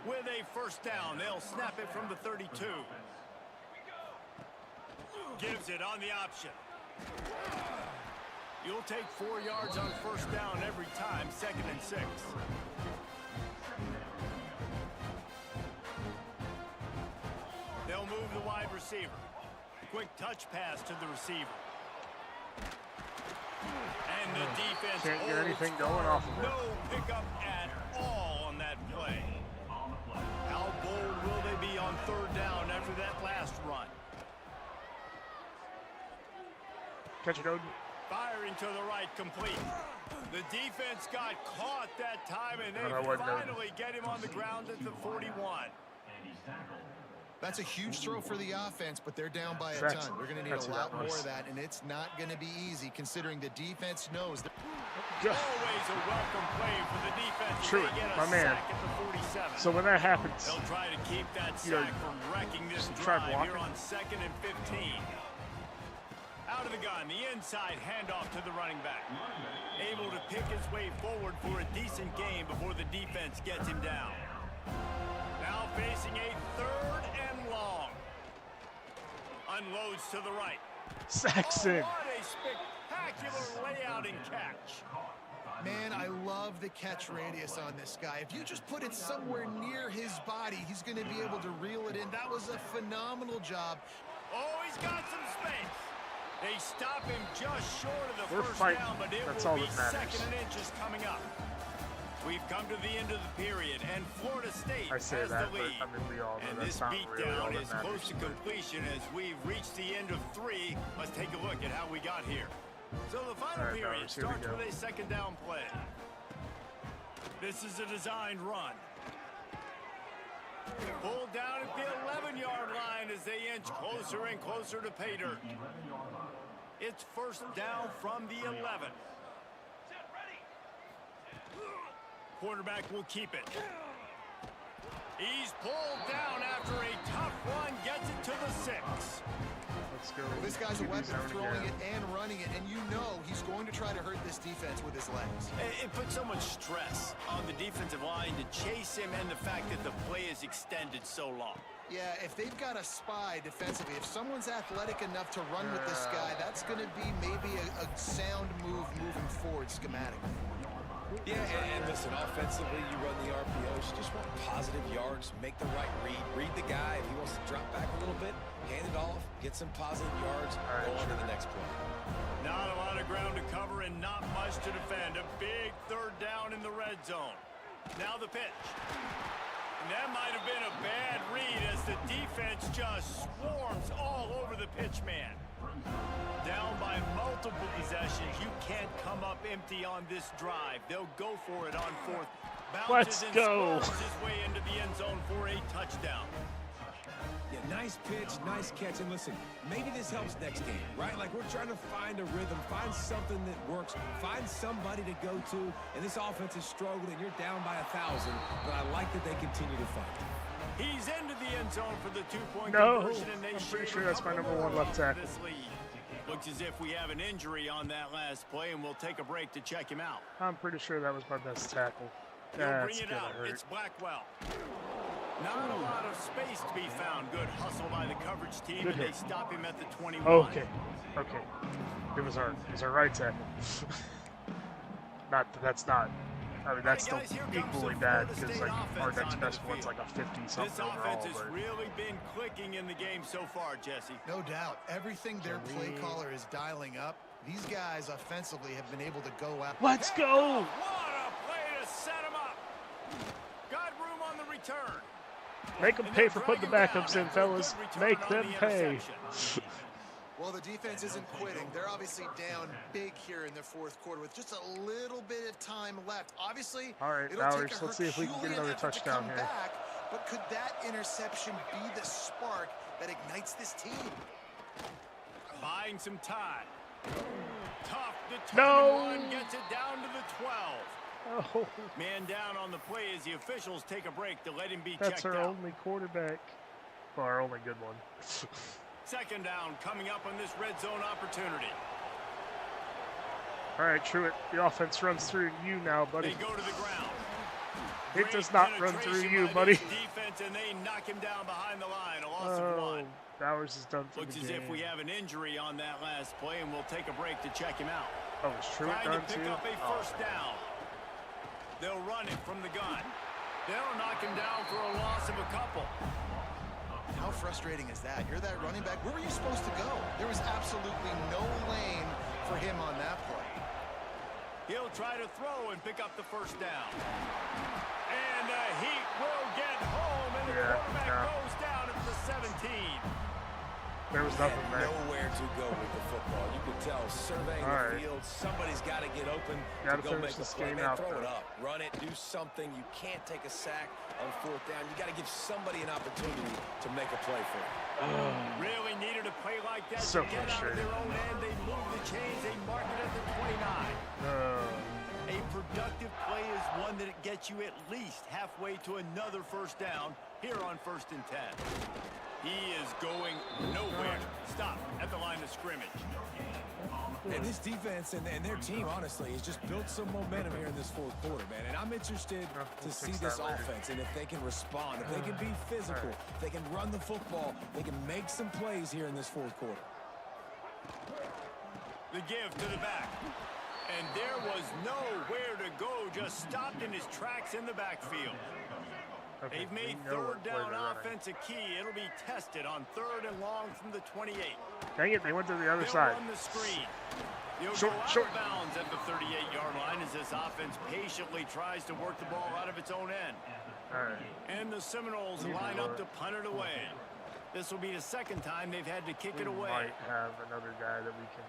With a first down, they'll snap it from the 32. Gives it on the option. You'll take 4 yards on first down every time, 2nd and 6. They'll move the wide receiver. Quick touch pass to the receiver. And the defense can't get anything going off of it. No pickup at all on that play. How bold will they be on 3rd down after that last run? Catch it, Odin. Firing to the right, complete. The defense got caught that time, and they I wasn't finally get him on the ground at the 41. That's a huge throw for the offense, but they're down by a ton. They're going to need a lot more of that, and it's not going to be easy considering the defense knows. Always a welcome play for the defense. Truett, my man. So when that happens, they'll try to keep that sack from wrecking this drive here on 2nd and 15. Out of the gun, the inside handoff to the running back. Able to pick his way forward for a decent game before the defense gets him down. Now facing a 3rd and long. Unloads to the right. Saxon. Oh, what a spectacular layout and catch. Man, I love the catch radius on this guy. If you just put it somewhere near his body, he's going to be able to reel it in. That was a phenomenal job. Oh, he's got some space. They stop him just short of the first fighting. down, but it That's will all be that matters. 2nd and inches coming up. We've come to the end of the period, and Florida State has that, the lead. but I mean, we all know And that's this not really all beatdown that is matters. close to completion as we've reached the end of 3. Let's take a look at how we got here. So the final All right, period fellas, here we starts go. with a 2nd down play. This is a designed run. Pulled down at the 11-yard line as they inch closer and closer to pay dirt. It's first down from the 11. Quarterback will keep it. He's pulled down after a tough run, gets it to the 6. Let's go. This guy's a weapon, zone throwing again. it and running it, and you know he's going to try to hurt this defense with his legs. It puts so much stress on the defensive line to chase him, and the fact that the play is extended so long. Yeah, if they've got a spy defensively, if someone's athletic enough to run with this guy, that's going to be maybe a sound move moving forward schematically. Yeah, and listen, offensively, you run the RPOs. You just want positive yards, make the right read the guy. If he wants to drop back a little bit, hand it off, get some positive yards, go on to the next play. Not a lot of ground to cover and not much to defend. A big 3rd down in the red zone. Now the pitch. And that might have been a bad read as the defense just swarms all over the pitch man. Down by multiple possessions. You can't come up empty on this drive. They'll go for it on 4th. Let's go. His way into the end zone for a touchdown. Yeah, nice pitch, nice catch. And listen, maybe this helps next game, right? Like we're trying to find a rhythm, find something that works, find somebody to go to. And this offense is struggling. You're down by 1,000, but I like that they continue to fight. He's into the end zone for the two-point conversion. And I'm pretty sure that's my #1 left tackle. Looks as if we have an injury on that last play, and we'll take a break to check him out. I'm pretty sure that was my best tackle. That's gonna hurt. It's Blackwell. Not a lot of space to be found. Good hustle by the coverage team, and they stop him at the 21. Okay. It was our right tackle. That's not. I mean, that's still equally bad because like our next best one's like a 50-something This overall. offense has really been clicking in the game so far, Jesse. No doubt. Everything their play caller is dialing up, these guys offensively have been able to go out. Let's go! What a play to set him up. Got room on the return. Make them pay for putting the backups in, fellas. Make them pay. Well, the defense isn't quitting. They're obviously down big here in the fourth quarter with just a little bit of time left. Obviously, all right, Bowers, let's see if we can get another touchdown here. Back, but could that interception be the spark that ignites this team? Buying some time. Tough, determined one gets it down to the 12. Oh. Man down on the play as the officials take a break to let him be checked out. That's our only quarterback. Well, our only good one. Second down coming up on this red zone opportunity. All right, Truett, the offense runs through you now, buddy. They go to the ground. It does not run through you, buddy. Defense, and they knock him down behind the line. A loss of 1. Bowers is done for Looks the as game. if we have an injury on that last play, and we'll take a break to check him out. Oh, is Truett Trying done to pick too? up a first down. They'll run it from the gun. They'll knock him down for a loss of a couple. How frustrating is that? You're that running back. Where were you supposed to go? There was absolutely no lane for him on that play. He'll try to throw and pick up the first down. And the Heat will get home, and the quarterback goes down at the 17. There was nothing there. Nowhere to go with the football. You could tell surveying the field. Somebody's got to get open to go make a play. Man, throw it up, run it, do something. You can't take a sack on 4th down. You got to give somebody an opportunity to make a play for you. Really needed a play like that so to get out of their own end. They move the chains. They mark it at the 29. A productive play is one that it gets you at least halfway to another first down here on 1st and 10. He is going nowhere. Stop at the line of scrimmage. And this defense and their team, honestly, has just built some momentum here in this 4th quarter, man. And I'm interested to see this offense and if they can respond, if they can be physical, if they can run the football, they can make some plays here in this 4th quarter. The give to the back. And there was nowhere to go, just stopped in his tracks in the backfield. Okay, they've made 3rd down offense a key. It'll be tested on 3rd and long from the 28. Dang it, they went to the other They'll side. Run the screen. They'll go out of bounds at the 38-yard line as this offense patiently tries to work the ball out of its own end. All right. And the Seminoles line up to punt it away. This will be the 2nd time they've had to kick it away. We might have another guy that we can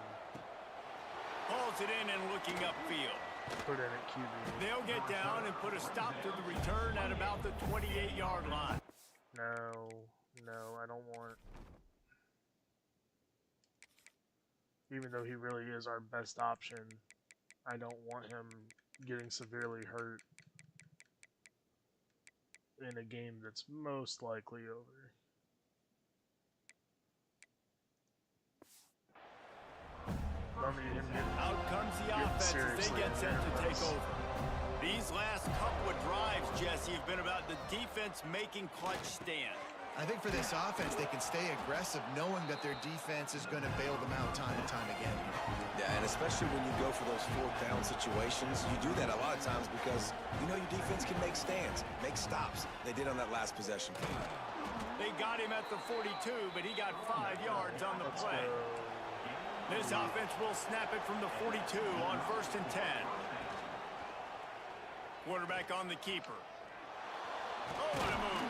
Hauls it in and looking upfield. put in at QB. They'll get down and put a stop to the return at about the 28-yard line. No, I don't want. Even though he really is our best option, I don't want him getting severely hurt in a game that's most likely over. Out comes the offense as they get set to take over. These last couple of drives, Jesse, have been about the defense making clutch stand. I think for this offense, they can stay aggressive knowing that their defense is going to bail them out time and time again. Yeah, and especially when you go for those 4th down situations, you do that a lot of times because you know your defense can make stands, make stops. They did on that last possession. They got him at the 42, but he got 5 yards on the play. This offense will snap it from the 42 on 1st and 10. Quarterback on the keeper. Oh, what a move.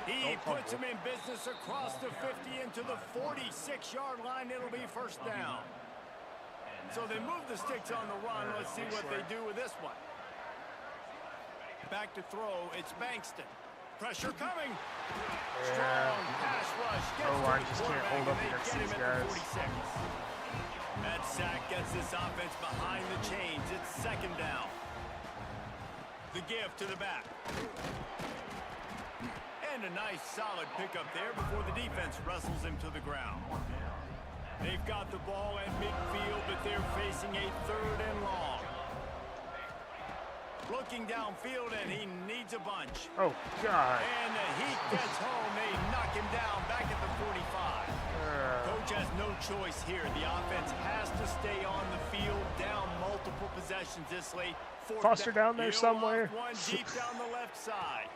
He puts him in business across the 50 into the 46-yard line. It'll be 1st down. So they move the sticks on the run. Let's see what they do with this one. Back to throw. It's Bankston. Pressure coming. Strong pass rush. O-line just can't hold up against these guys. That sack gets this offense behind the chains. It's second down. The give to the back. And a nice solid pickup there before the defense wrestles him to the ground. They've got the ball at midfield, but they're facing a 3rd and long. Looking downfield, and he needs a bunch. Oh, God. And the heat gets home. They knock him down back at the 45. Coach has no choice here. The offense has to stay on the field, down multiple possessions this late. Foster down there somewhere. One deep down the left side.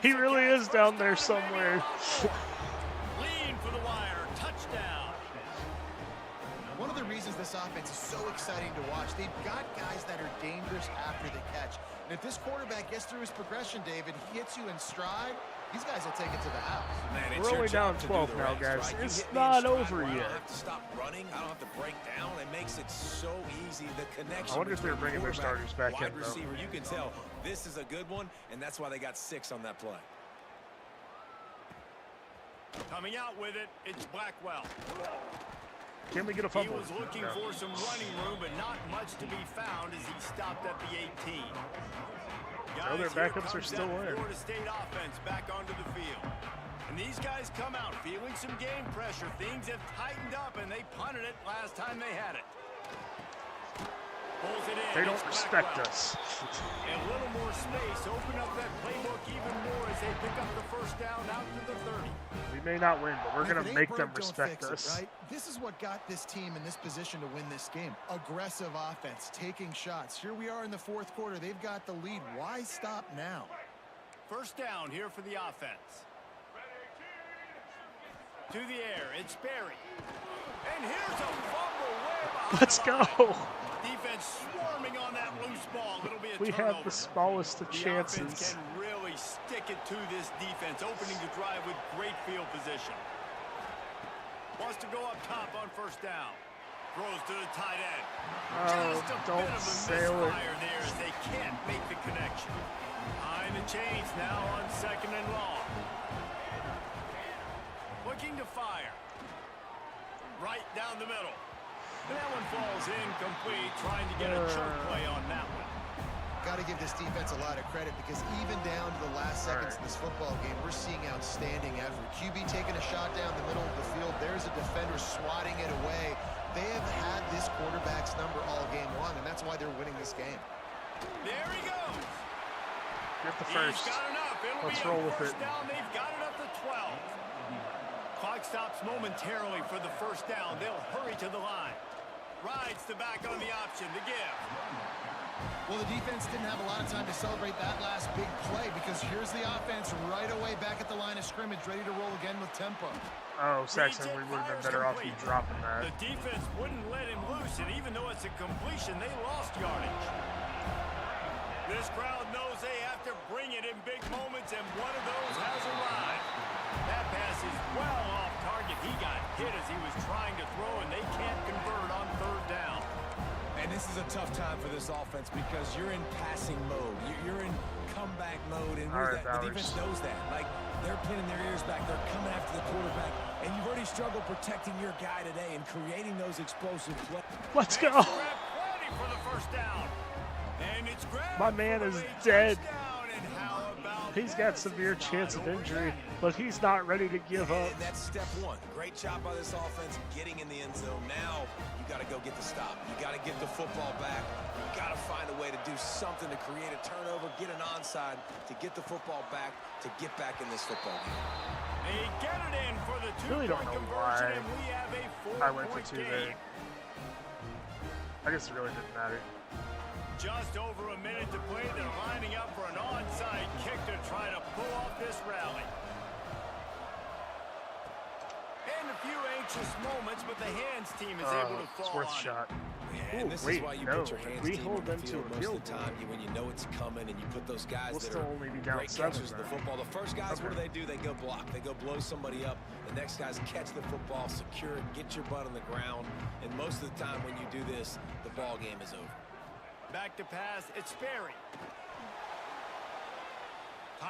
He really is down there somewhere. Lean for the wire. Touchdown. One of the reasons this offense is so exciting to watch, they've got guys that are dangerous after the catch. And if this quarterback gets through his progression, David, he hits you in stride, these guys will take it to the house. Man, we're only down 12 now, guys. Right? It's not over yet. I don't have to stop running. I don't have to break down. It makes it so easy. The connection. I wonder if they're bringing their starters back in, though. Receiver, you can tell this is a good one, and that's why they got 6 on that play. Coming out with it, it's Blackwell. Can we get a fumble? He was looking for some running room, but not much to be found as he stopped at the 18. Oh, their backups are still in. Florida State offense back onto the field. And these guys come out feeling some game pressure. Things have tightened up, and they punted it last time they had it. Pulls it in. They don't respect us. And a little more space. Open up that playbook even more as they pick up the first down out to the 30. We may not win, but we're going to make them respect us. Right? This is what got this team in this position to win this game. Aggressive offense, taking shots. Here we are in the 4th quarter. They've got the lead. Why stop now? First down here for the offense. To the air, it's Berry. And here's a fumble way behind. Let's go. Defense swarming on that loose ball. It'll be a we turnover. have the smallest of chances. The offense can really stick it to this defense, opening the drive with great field position. Wants to go up top on first down. Throws to the tight end. Just a bit of a misfire there as they can't make the connection. Behind the chains now on 2nd and long. Looking to fire. Right down the middle. And that one falls incomplete, trying to get a choke play on that one. Got to give this defense a lot of credit because even down to the last seconds in this football game, we're seeing outstanding effort. QB taking a shot down the middle of the field. There's a defender swatting it away. They have had this quarterback's number all game long, and that's why they're winning this game. There he goes. Get the first. He's got enough. Let's roll with it. Down. They've got it up to 12. Clock stops momentarily for the first down. They'll hurry to the line. Rides the back on the option. The give. Well, the defense didn't have a lot of time to celebrate that last big play because here's the offense right away back at the line of scrimmage, ready to roll again with tempo. Oh, Saxon, we would have been better off you dropping that. The defense wouldn't let him loose, and even though it's a completion, they lost yardage. This crowd knows they have to bring it in big moments, and one of those has arrived. That pass is well off target. He got hit as he was trying to throw, and they can't convert on 3rd down. And this is a tough time for this offense because you're in passing mode. You're in comeback mode, and the defense knows that. Like, they're pinning their ears back. They're coming after the quarterback. And you've already struggled protecting your guy today and creating those explosive plays. Let's go. For the first down. And it's my man is dead. He's got severe chance of injury, but he's not ready to give up. And that's step 1. Great job by this offense getting in the end zone. Now you got to go get the stop. You got to get the football back. You got to find a way to do something to create a turnover, get an onside, to get the football back, to get back in this football game. They get it in for the 2-point really don't know conversion, why and we have a 4-point I went to 2 there. I guess it really didn't matter. Just over a minute to play. They're lining up for an onside kick to try to pull off this rally. And a few anxious moments, but the hands team is able to fall worth on shot. And this is why you put your hands we team hold on the them to field a most field of the time when you know it's coming, and you put those guys that are only be down great 7 catchers of the football. The first guys, what do? They go block. They go blow somebody up. The next guys catch the football, secure it, get your butt on the ground. And most of the time when you do this, the ball game is over. Back to pass, it's Berry.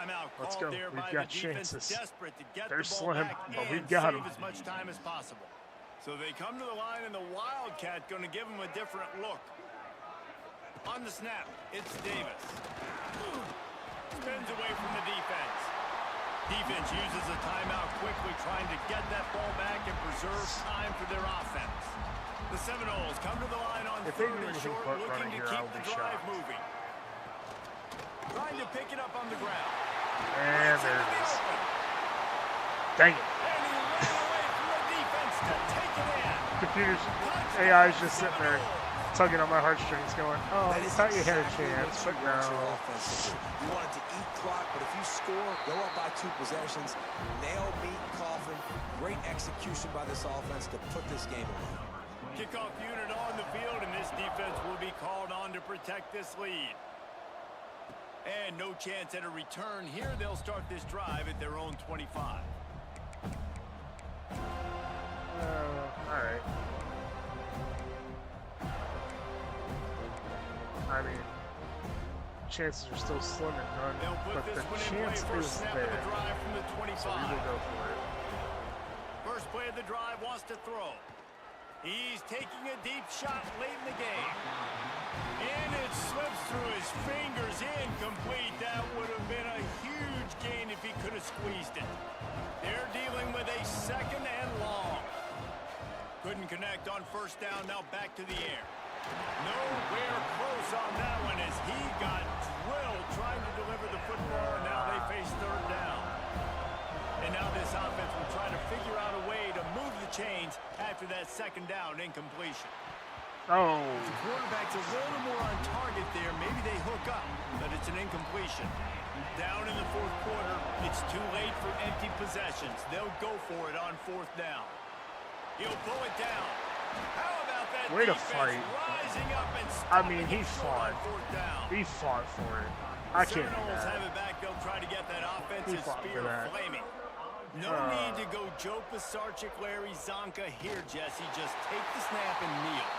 timeout Let's called go. there We've by got the defense, chances. desperate to get They're the ball slim, back but we've and got save them. as much time as possible. So they come to the line, and the Wildcat going to give them a different look. On the snap, it's Davis. Spins away from the defense. Defense uses a timeout quickly, trying to get that ball back and preserve time for their offense. The Seminoles come to the line on If they third do and anything short, but looking running to here, keep I'll the be drive shocked. moving. Trying to pick it up on the ground. And there it is. Dang it. And he ran away from the defense to take it in. Computer's AI's just sitting there tugging on my heartstrings going, oh, you thought you had a chance, but no. You wanted to eat clock, but if you score, go up by 2 possessions, nail beat Coffin. Great execution by this offense to put this game away. Kickoff unit on the field, and this defense will be called on to protect this lead. And no chance at a return here. They'll start this drive at their own 25. All right. I mean, chances are still slim at none, They'll put but this the one in play. chance First is snap there. of the drive from the 25. So we will go for it. First play of the drive, wants to throw. He's taking a deep shot late in the game. And it slips through his fingers, incomplete. That would have been a huge gain if he could have squeezed it. They're dealing with a second and long. Couldn't connect on first down, now back to the air. Nowhere close on that one as he got drilled trying to deliver the football, and now they face third down. And now this offense will try to figure out a way to move the chains after that second down incompletion. Oh. The quarterback's a little more on target there. Maybe they hook up, but it's an incompletion. Down in the fourth quarter, it's too late for empty possessions. They'll go for it on fourth down. He'll pull it down. How about that Way to defense fight. rising up and I mean, he stopping it short on fought. fourth down. He fought for it. I can't do Seminoles have that. it back. They'll try to get that offensive fought for spear that. flaming. No need to go Joe Pisarcik, Larry Zonka here, Jesse. Just take the snap and kneel.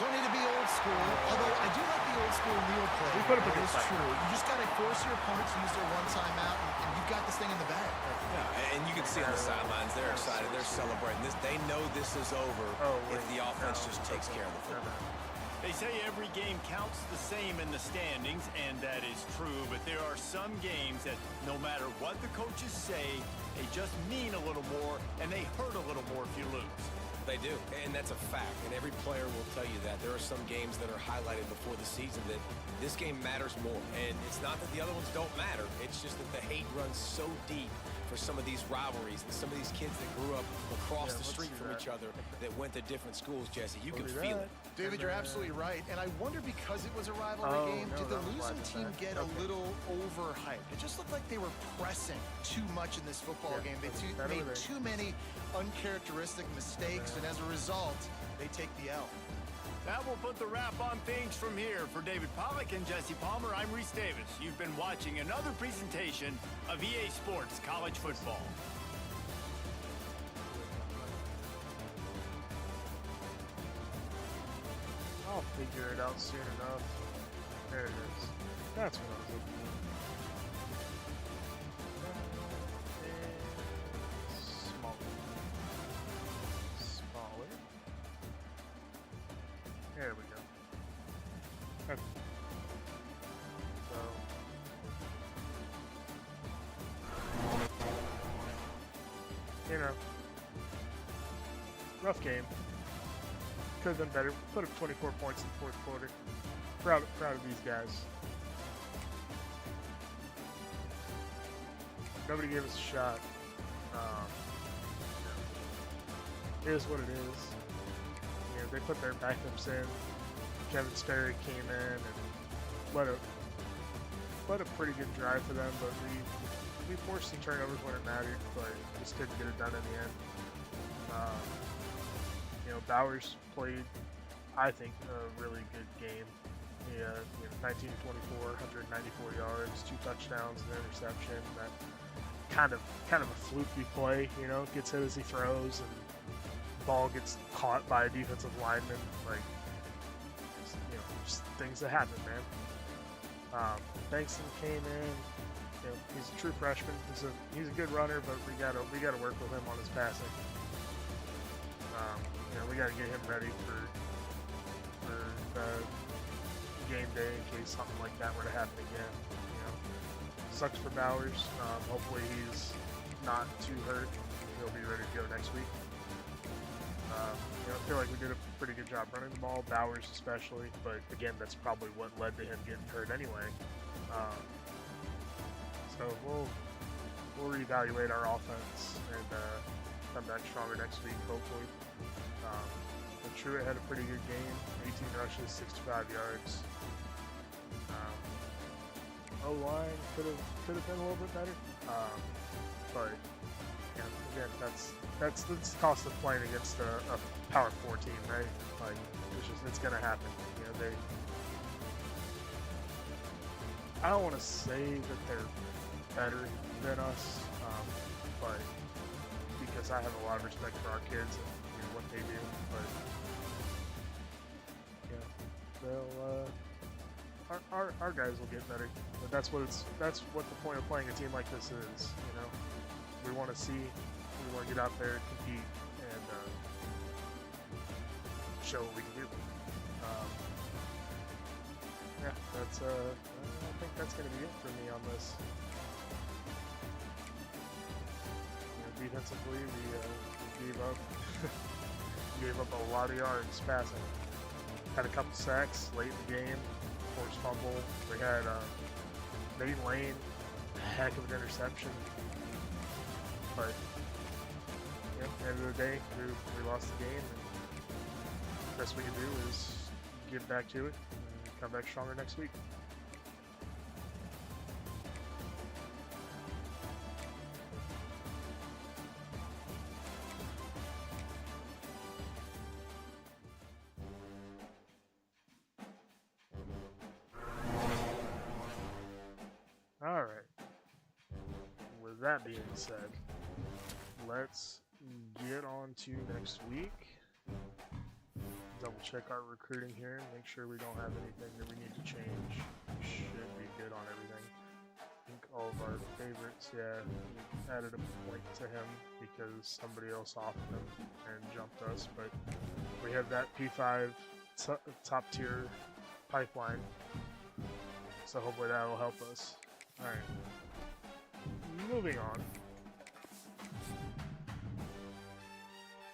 Don't need to be old school, although I do like the old school kneel play. We put up a It good is fight. true. You just got to force your opponent to use their one timeout, and you've got this thing in the bag. Yeah, and you can see on the sidelines, they're excited. They're celebrating this. They know this is over if the offense just takes care of the football. They say every game counts the same in the standings, and that is true, but there are some games that no matter what the coaches say, they just mean a little more, and they hurt a little more if you lose. They do, and that's a fact, and every player will tell you that. There are some games that are highlighted before the season that this game matters more, and it's not that the other ones don't matter. It's just that the hate runs so deep for some of these rivalries and some of these kids that grew up across the street from each other that went to different schools, Jesse. You can feel it. David, you're absolutely right, and I wonder because it was a rivalry game, did the losing team get a little overhyped? It just looked like they were pressing too much in this football game. They made too many uncharacteristic mistakes, and as a result, they take the L. That will put the wrap on things from here. For David Pollack and Jesse Palmer, I'm Reese Davis. You've been watching another presentation of EA Sports College Football. I'll figure it out soon enough. There it is. That's what I was looking for. Smaller. There we go. Okay. So, you know, rough game. Could have been better. Put up 24 points in the fourth quarter. Proud of these guys. Nobody gave us a shot. It is what it is. You know, they put their backups in. Kevin Sperry came in and led a pretty good drive for them, but we forced some turnovers when it mattered, but just couldn't get it done in the end. You know, Bowers played, I think, a really good game. He, 19-24, 194 yards, 2 touchdowns, an interception. That kind of a fluky play, you know, gets hit as he throws, and the ball gets caught by a defensive lineman. Like, just things that happen, man. Bankston came in, he's a true freshman. He's a good runner, but we gotta work with him on his passing. We gotta get him ready for game day in case something like that were to happen again. Sucks for Bowers. Hopefully he's not too hurt. He'll be ready to go next week. I feel like we did a pretty good job running the ball, Bowers especially, but again, that's probably what led to him getting hurt anyway. So we'll reevaluate our offense and come back stronger next week, hopefully. Truett had a pretty good game, 18 rushes, 65 yards. O-line could have been a little bit better, but again, that's the cost of playing against a Power 4 team, right? Like it's gonna happen. I don't want to say that they're better than us, but because I have a lot of respect for our kids and what they do, but they'll our guys will get better. But that's what the point of playing a team like this is. We want to get out there, compete, and show what we can do. I think that's going to be it for me on this. Defensively, we gave up a lot of yards passing. Had a couple sacks late in the game, forced fumble. We had Nate Lane, a heck of an interception. But at the end of the day, we lost the game, and the best we can do is get back to it and come back stronger next week. All right. With that being said, let's get on to next week. Double check our recruiting here and make sure we don't have anything that we need to change. We should be good on everything. I think all of our favorites, we added a point to him because somebody else offered him and jumped us, but we have that P5 top tier pipeline, so hopefully that will help us. Alright, moving on.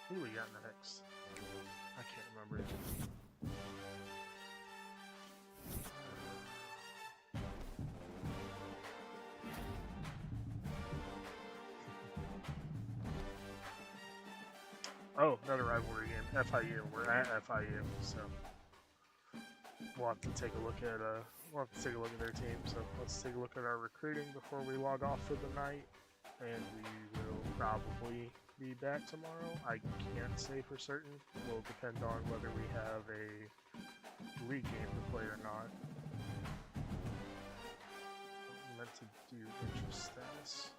Who do we got next? I can't remember. Oh, another rivalry game. FIU. We're at FIU, so we'll have to take a look at their team. So let's take a look at our recruiting before we log off for the night, and we will probably be back tomorrow. I can't say for certain. It will depend on whether we have a league game to play or not. I meant to do interest status.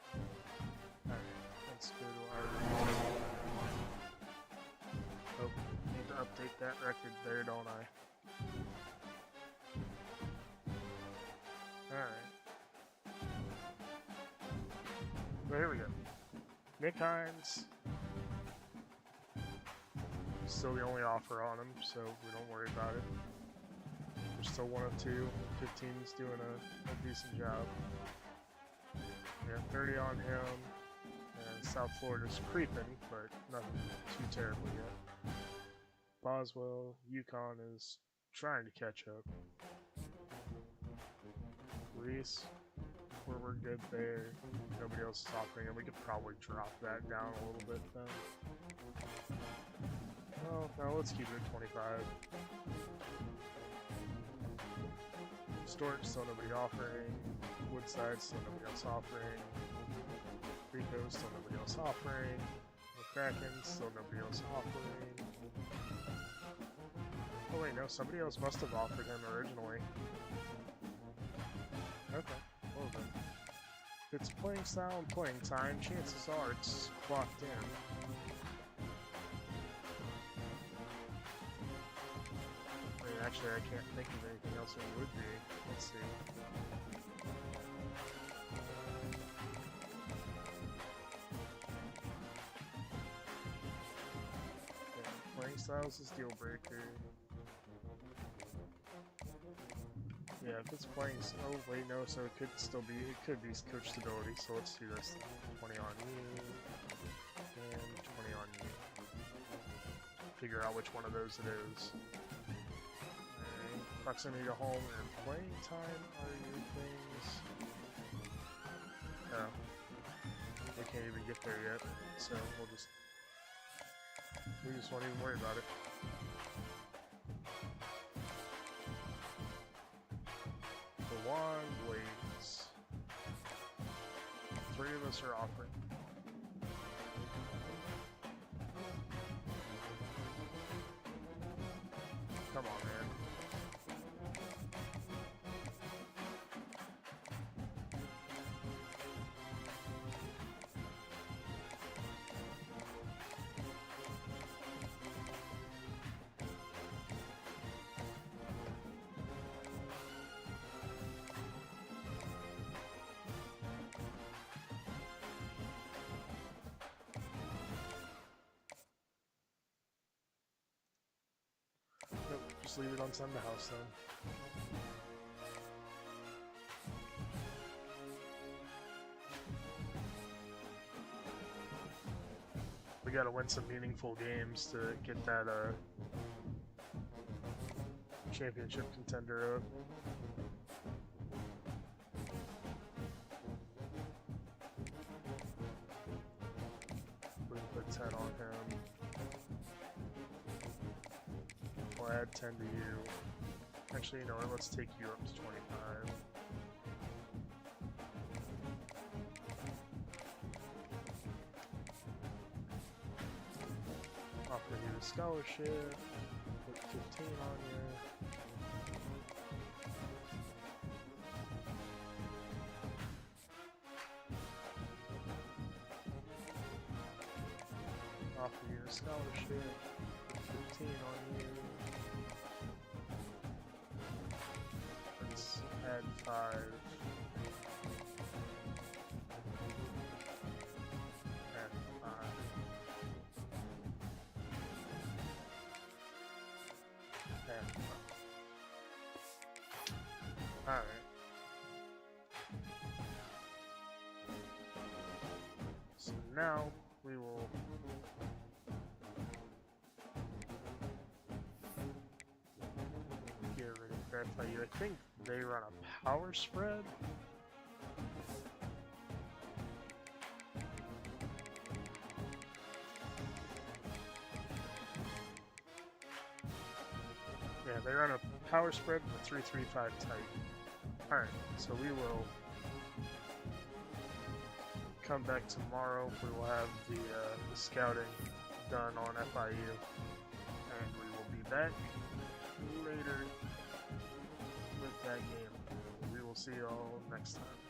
Alright, let's go to our... Oh, need to update that record there, don't I? Alright. Well, here we go. Nick Hines. Still the only offer on him, so we don't worry about it. We're still 1 of 2. 15's doing a decent job. We got 30 on him. And South Florida's creeping, but nothing too terrible yet. Boswell, Yukon is trying to catch up. Reese, we're good there. Nobody else is offering, and we could probably drop that down a little bit then. Well, no, let's keep it at 25. Storch, still nobody offering. Woodside, still nobody else offering. Rico, still nobody else offering. McCracken, still nobody else offering. Oh wait, no, somebody else must have offered him originally. Okay, well then. If it's playing style and playing time, chances are it's clocked in. Wait, actually, I can't think of anything else it would be. Let's see. styles is deal breaker. Yeah, if it's playing, oh wait, no, so it could still be, it could be coach stability, so let's do this. 20 on you, and 20 on you. Figure out which one of those it is. Alright, proximity to home and playing time are your things. Oh, we can't even get there yet, so we just won't even worry about it. The wand blades. 3 of us are offering. Come on, man. Nope, just leave it on Send the House then. We gotta win some meaningful games to get that championship contender up. We can put 10 on him. We'll add 10 to you. Actually, you know what? Let's take you up to 25. Offer you a scholarship. Put 15 on you. Offer you a scholarship. Put 15 on you. Let's add 5. Add 5. Add 5. Alright. So now we will get ready to verify you. I think they run a power spread. Yeah, they run a power spread with 3-3-5 tight. Alright, so we will come back tomorrow. We will have the scouting done on FIU. And we will be back later with that game. We will see you all next time.